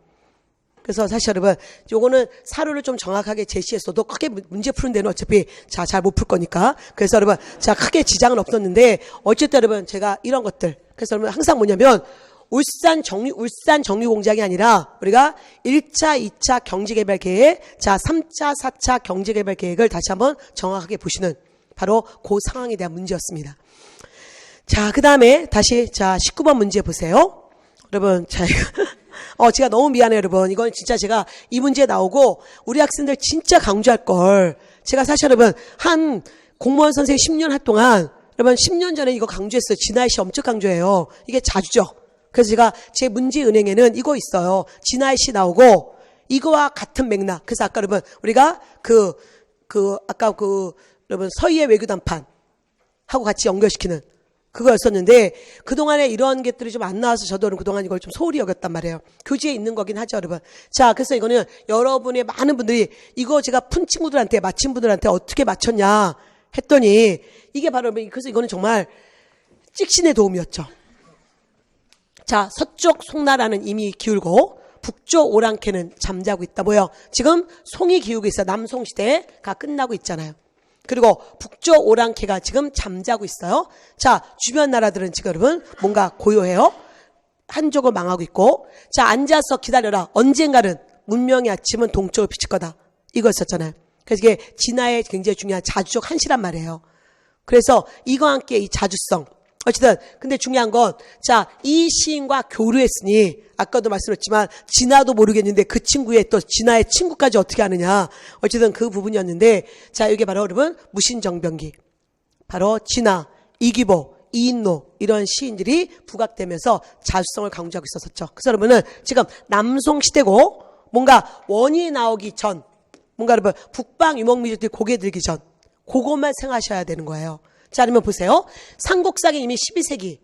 그래서 사실 여러분 요거는 사료를 좀 정확하게 제시했어도 크게 문제 푸는 데는 어차피 자 잘 못 풀 거니까 그래서 여러분 자 크게 지장은 없었는데 어쨌든 여러분 제가 이런 것들 그래서 여러분 항상 뭐냐면 울산 정유 공장이 아니라 우리가 1차 2차 경제개발 계획 자 3차 4차 경제개발 계획을 다시 한번 정확하게 보시는 바로 그 상황에 대한 문제였습니다. 자 그다음에 다시 자 19번 문제 보세요. 여러분 자 제가 너무 미안해요, 여러분. 이건 진짜 제가 이 문제 나오고 우리 학생들 진짜 강조할 걸. 제가 사실 여러분 한 공무원 선생님 10년 할 동안 여러분 10년 전에 이거 강조했어요. 진아이 씨 엄청 강조해요. 이게 자주죠. 그래서 제가 제 문제은행에는 이거 있어요. 진화의 시 나오고 이거와 같은 맥락. 그래서 아까 여러분 우리가 아까 여러분 서희의 외교단판 하고 같이 연결시키는 그거였었는데 그동안에 이런 것들이 좀 안 나와서 저도 그동안 이걸 좀 소홀히 여겼단 말이에요. 교재에 있는 거긴 하죠, 여러분. 자, 그래서 이거는 여러분의 많은 분들이 이거 제가 푼 친구들한테 맞힌 분들한테 어떻게 맞췄냐 했더니 이게 바로 그래서 이거는 정말 찍신의 도움이었죠. 자, 서쪽 송나라는 이미 기울고 북쪽 오랑캐는 잠자고 있다. 뭐요? 지금 송이 기울고 있어. 남송시대가 끝나고 있잖아요. 그리고 북쪽 오랑캐가 지금 잠자고 있어요. 자, 주변 나라들은 지금 여러분 뭔가 고요해요. 한쪽을 망하고 있고. 자, 앉아서 기다려라. 언젠가는 문명의 아침은 동쪽을 비칠 거다. 이거였었잖아요. 그래서 이게 진화에 굉장히 중요한 자주적 한시란 말이에요. 그래서 이거와 함께 이 자주성. 어쨌든 근데 중요한 건 자, 이 시인과 교류했으니 아까도 말씀드렸지만 진화도 모르겠는데 그 친구의 또 진화의 친구까지 어떻게 아느냐. 어쨌든 그 부분이었는데 자, 이게 바로 여러분 무신정병기. 바로 진화, 이기보, 이인노 이런 시인들이 부각되면서 자주성을 강조하고 있었었죠. 그래서 여러분은 지금 남송시대고 뭔가 원이 나오기 전 뭔가 여러분 북방 유목민족들이 고개 들기 전 그것만 생각하셔야 되는 거예요. 자, 그러면 보세요. 삼국사기 이미 12세기.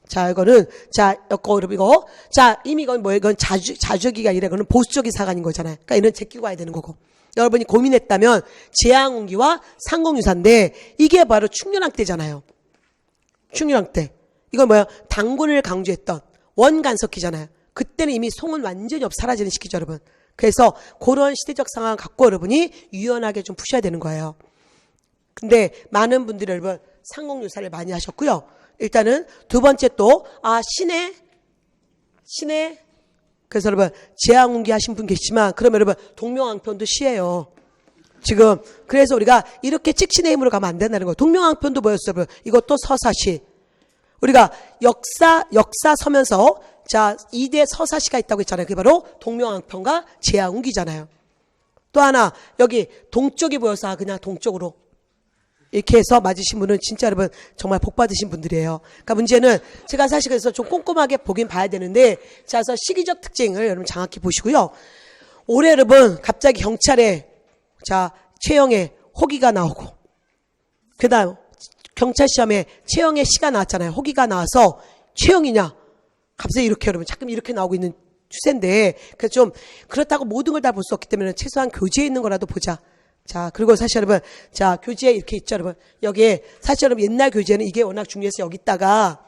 자, 이거는, 자, 여러분, 이거. 자, 이미 이건 뭐예요? 이건 자주기가 아니라 이거는 보수적인 사관인 거잖아요. 그러니까 이런 제끼고 와야 되는 거고. 여러분이 고민했다면, 제왕운기와 상공유사인데, 이게 바로 충렬왕 때잖아요. 충렬왕 때. 이건 뭐야? 당군을 강조했던 원간석기잖아요. 그때는 이미 송은 완전히 사라지는 시기죠, 여러분. 그래서 그런 시대적 상황을 갖고 여러분이 유연하게 좀 푸셔야 되는 거예요. 근데 많은 분들이 여러분 상공유사를 많이 하셨고요. 일단은 두 번째 또 신의 그래서 여러분 제왕운기 하신 분 계시지만 그러면 여러분 동명왕편도 시예요. 지금 그래서 우리가 이렇게 찍신의 힘으로 가면 안 된다는 거예요. 동명왕편도 뭐였어요, 여러분? 이것도 서사시. 우리가 역사 서면서 자 2대 서사시가 있다고 했잖아요. 그게 바로 동명왕편과 제왕운기잖아요. 또 하나 여기 동쪽이 보여서 그냥 동쪽으로 이렇게 해서 맞으신 분은 진짜 여러분 정말 복 받으신 분들이에요. 그러니까 문제는 제가 사실 그래서 좀 꼼꼼하게 보긴 봐야 되는데 자, 그래서 시기적 특징을 여러분 장악히 보시고요. 올해 여러분 갑자기 경찰에 자 최영의 호기가 나오고 그다음 경찰 시험에 최영의 시가 나왔잖아요. 호기가 나와서 최영이냐 갑자기 이렇게 여러분 자꾸 이렇게 나오고 있는 추세인데 그래서 좀 그렇다고 모든 걸 다 볼 수 없기 때문에 최소한 교재에 있는 거라도 보자. 자, 그리고 사실 여러분, 자, 교재에 이렇게 있죠, 여러분. 여기에, 사실 여러분 옛날 교재는 이게 워낙 중요해서 여기 있다가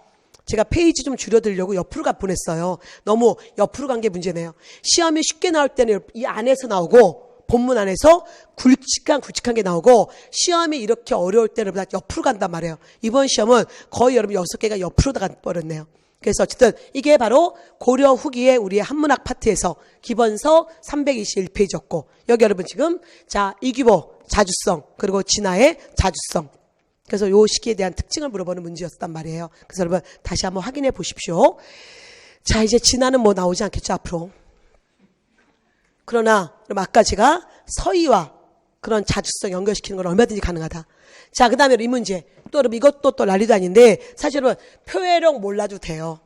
제가 페이지 좀 줄여드리려고 옆으로 보냈어요. 너무 옆으로 간 게 문제네요. 시험이 쉽게 나올 때는 이 안에서 나오고, 본문 안에서 굵직한 게 나오고, 시험이 이렇게 어려울 때는 다 옆으로 간단 말이에요. 이번 시험은 거의 여러분 6개가 옆으로 다 가버렸네요. 그래서 어쨌든 이게 바로 고려 후기의 우리의 한문학 파트에서 기본서 321페이지였고 여기 여러분 지금 자 이규보 자주성 그리고 진화의 자주성 그래서 요 시기에 대한 특징을 물어보는 문제였단 말이에요. 그래서 여러분 다시 한번 확인해 보십시오. 자 이제 진화는 뭐 나오지 않겠죠 앞으로. 그러나 그럼 아까 제가 서희와 그런 자주성 연결시키는 건 얼마든지 가능하다. 자, 그 다음에 이 문제. 또 여러분 이것도 또 난리도 아닌데 사실 여러분 표해력 몰라도 돼요.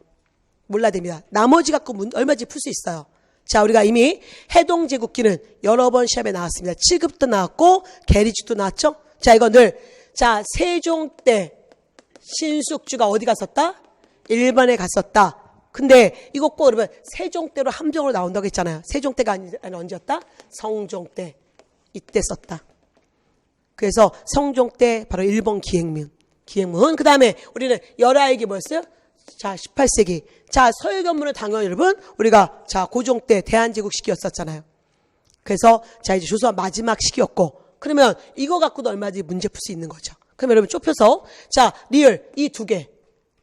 몰라도 됩니다. 나머지 갖고 얼마든지 풀 수 있어요. 자, 우리가 이미 해동제국기는 여러 번 시험에 나왔습니다. 7급도 나왔고 계리축도 나왔죠. 자, 이건 늘 자, 세종 때 신숙주가 어디 갔었다? 일본에 갔었다. 근데 이거 꼭 여러분 세종 때로 함정으로 나온다고 했잖아요. 세종 때가 아니 언제였다? 성종 때. 이때 썼다. 그래서 성종 때 바로 일본 기행문. 그 다음에 우리는 열하액이 뭐였어요? 자, 18세기. 자, 서유견문은 당연히 여러분, 우리가 자, 고종 때 대한제국 시기였었잖아요. 그래서 자, 이제 조선 마지막 시기였고, 그러면 이거 갖고도 얼마든지 문제 풀 수 있는 거죠. 그러면 여러분 좁혀서, 자, 리을, 이 두 개.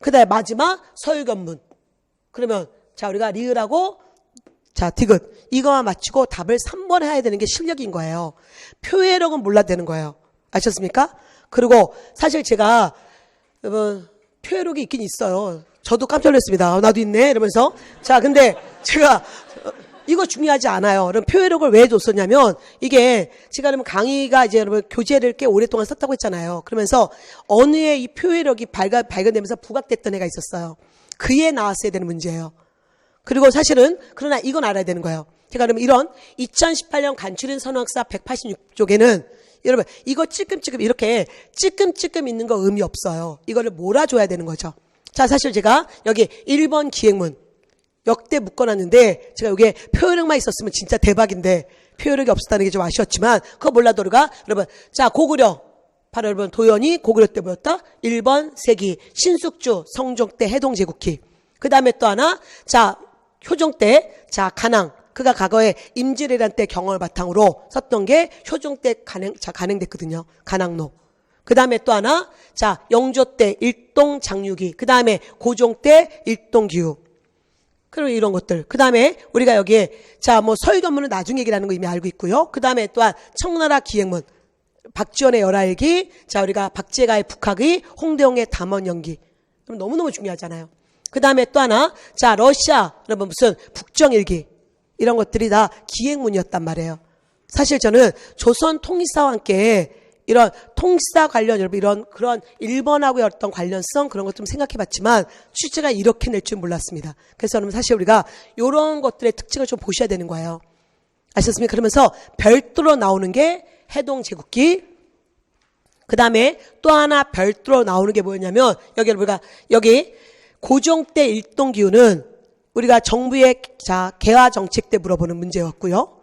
그 다음에 마지막 서유견문. 그러면 자, 우리가 리을하고 자, 디귿. 이거만 맞추고 답을 3번 해야 되는 게 실력인 거예요. 표해력은 몰라도 되는 거예요. 아셨습니까? 그리고 사실 제가 여러분 표해력이 있긴 있어요. 저도 깜짝 놀랐습니다. 나도 있네 이러면서. 자, 근데 제가 이거 중요하지 않아요. 그럼 표해력을 왜 줬었냐면 이게 제가 그러면 강의가 이제 여러분 교재를 꽤 오랫동안 썼다고 했잖아요. 그러면서 어느 해 이 표해력이 발견되면서 부각됐던 해가 있었어요. 그에 나왔어야 되는 문제예요. 그리고 사실은 그러나 이건 알아야 되는 거예요. 제가 그러면 이런 2018년 간추린 선언사 186쪽에는 여러분 이거 찔끔찔끔 이렇게 찔끔찔끔 있는 거 의미 없어요. 이거를 몰아줘야 되는 거죠. 자, 사실 제가 여기 1번 기획문 역대 묶어놨는데 제가 여기에 표현력만 있었으면 진짜 대박인데 표현력이 없었다는 게 좀 아쉬웠지만 그거 몰라도 우리가 여러분 자 고구려 바로 여러분 도연이 고구려 때 뭐였다? 1번 세기 신숙주 성종 때 해동제국기 그 다음에 또 하나 자 효종 때 자 간항 그가 과거에 임질이란 때 경험을 바탕으로 썼던 게 효종 때 간행됐거든요. 간항로. 그 다음에 또 하나 자 영조 때 일동 장유기 그 다음에 고종 때 일동기후 그리고 이런 것들. 그 다음에 우리가 여기에 자 뭐 서유전문은 나중 얘기라는 거 이미 알고 있고요. 그 다음에 또한 청나라 기획문 박지원의 열알기 자 우리가 박재가의 북학의 홍대홍의 담원연기 너무너무 중요하잖아요. 그 다음에 또 하나 자 러시아 여러분 무슨 북정일기 이런 것들이 다 기획문이었단 말이에요. 사실 저는 조선 통일사와 함께 이런 통일사 관련 여러분 이런 그런 일본하고의 어떤 관련성 그런 것 좀 생각해봤지만 취재가 이렇게 낼 줄 몰랐습니다. 그래서 여러분 사실 우리가 이런 것들의 특징을 좀 보셔야 되는 거예요. 아셨습니까? 그러면서 별도로 나오는 게 해동제국기 그 다음에 또 하나 별도로 나오는 게 뭐였냐면 여기 우리가 여기 고종 때 일동기후는 우리가 정부의 자 개화 정책 때 물어보는 문제였고요.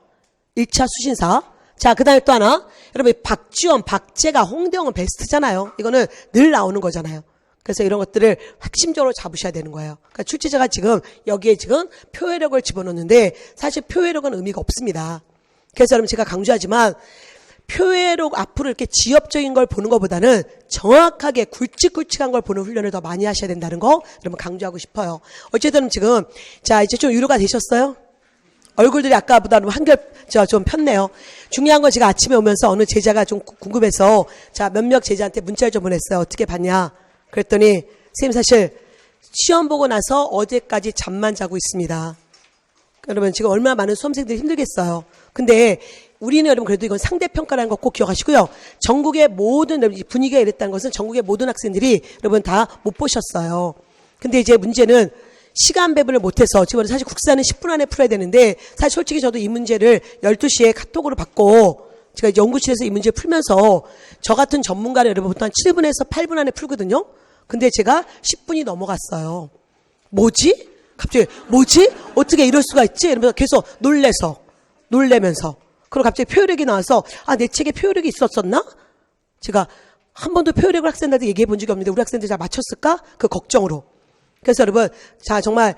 1차 수신사. 자, 그 다음에 또 하나. 여러분 박지원, 박재가, 홍대홍은 베스트잖아요. 이거는 늘 나오는 거잖아요. 그래서 이런 것들을 핵심적으로 잡으셔야 되는 거예요. 그러니까 출제자가 지금 여기에 지금 표회력을 집어넣는데 사실 표회력은 의미가 없습니다. 그래서 여러분 제가 강조하지만 표회력 앞으로 이렇게 지엽적인 걸 보는 것보다는 정확하게 굵직굵직한 걸 보는 훈련을 더 많이 하셔야 된다는 거 여러분 강조하고 싶어요. 어쨌든 지금 자 이제 좀 위로가 되셨어요? 얼굴들이 아까보다는 한결 좀 폈네요. 중요한 건 제가 아침에 오면서 어느 제자가 좀 궁금해서 자 몇몇 제자한테 문자를 좀 보냈어요. 어떻게 봤냐? 그랬더니 선생님 사실 시험 보고 나서 어제까지 잠만 자고 있습니다. 여러분 지금 얼마나 많은 수험생들이 힘들겠어요. 근데 우리는 여러분 그래도 이건 상대평가라는 거 꼭 기억하시고요. 전국의 모든 분위기가 이랬다는 것은 전국의 모든 학생들이 여러분 다 못 보셨어요. 근데 이제 문제는 시간 배분을 못해서 지금 사실 국사는 10분 안에 풀어야 되는데 사실 솔직히 저도 이 문제를 12시에 카톡으로 받고 제가 연구실에서 이 문제 풀면서 저 같은 전문가를 여러분 보통 한 7분에서 8분 안에 풀거든요. 근데 제가 10분이 넘어갔어요. 뭐지? 갑자기 뭐지? 어떻게 이럴 수가 있지? 이러면서 계속 놀래면서 그리고 갑자기 표율력이 나와서 아, 내 책에 표율력이 있었었나? 제가 한 번도 표율력을 학생들한테 얘기해 본 적이 없는데 우리 학생들이 잘 맞췄을까? 그 걱정으로. 그래서 여러분 자 정말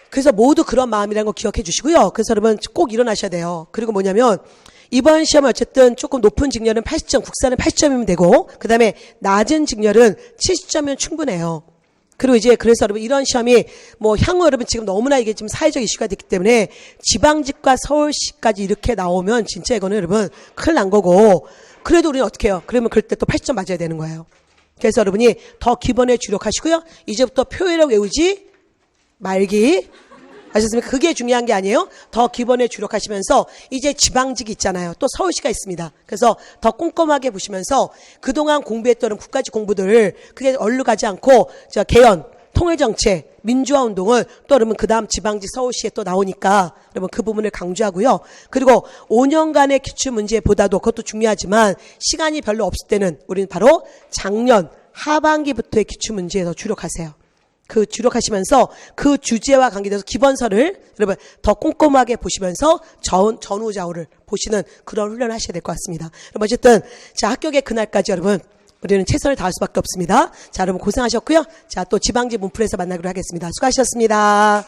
그래서 모두 그런 마음이라는 거 기억해 주시고요. 그래서 여러분 꼭 일어나셔야 돼요. 그리고 뭐냐면 이번 시험은 어쨌든 조금 높은 직렬은 80점, 국사는 80점이면 되고 그 다음에 낮은 직렬은 70점이면 충분해요. 그리고 이제 그래서 여러분 이런 시험이 뭐 향후 여러분 지금 너무나 이게 지금 사회적 이슈가 됐기 때문에 지방직과 서울시까지 이렇게 나오면 진짜 이거는 여러분 큰일 난 거고 그래도 우리는 어떻게 해요? 그러면 그럴 때 또 80점 맞아야 되는 거예요. 그래서 여러분이 더 기본에 주력하시고요. 이제부터 표회력 외우지 말기. 아셨습니까? 그게 중요한 게 아니에요. 더 기본에 주력하시면서 이제 지방직이 있잖아요. 또 서울시가 있습니다. 그래서 더 꼼꼼하게 보시면서 그동안 공부했던 국가직 공부들 그게 얼루 가지 않고 개헌, 통일정책, 민주화운동을 또 여러분 그 다음 지방직 서울시에 또 나오니까 여러분 그 부분을 강조하고요. 그리고 5년간의 기출문제보다도 그것도 중요하지만 시간이 별로 없을 때는 우리는 바로 작년 하반기부터의 기출문제에 더 주력하세요. 그 주력하시면서 그 주제와 관계돼서 기본서를 여러분 더 꼼꼼하게 보시면서 전후좌우를 보시는 그런 훈련을 하셔야 될 것 같습니다. 여러분 어쨌든 자 합격의 그날까지 여러분 우리는 최선을 다할 수밖에 없습니다. 자 여러분 고생하셨고요. 자 또 지방직 문풀에서 만나기로 하겠습니다. 수고하셨습니다.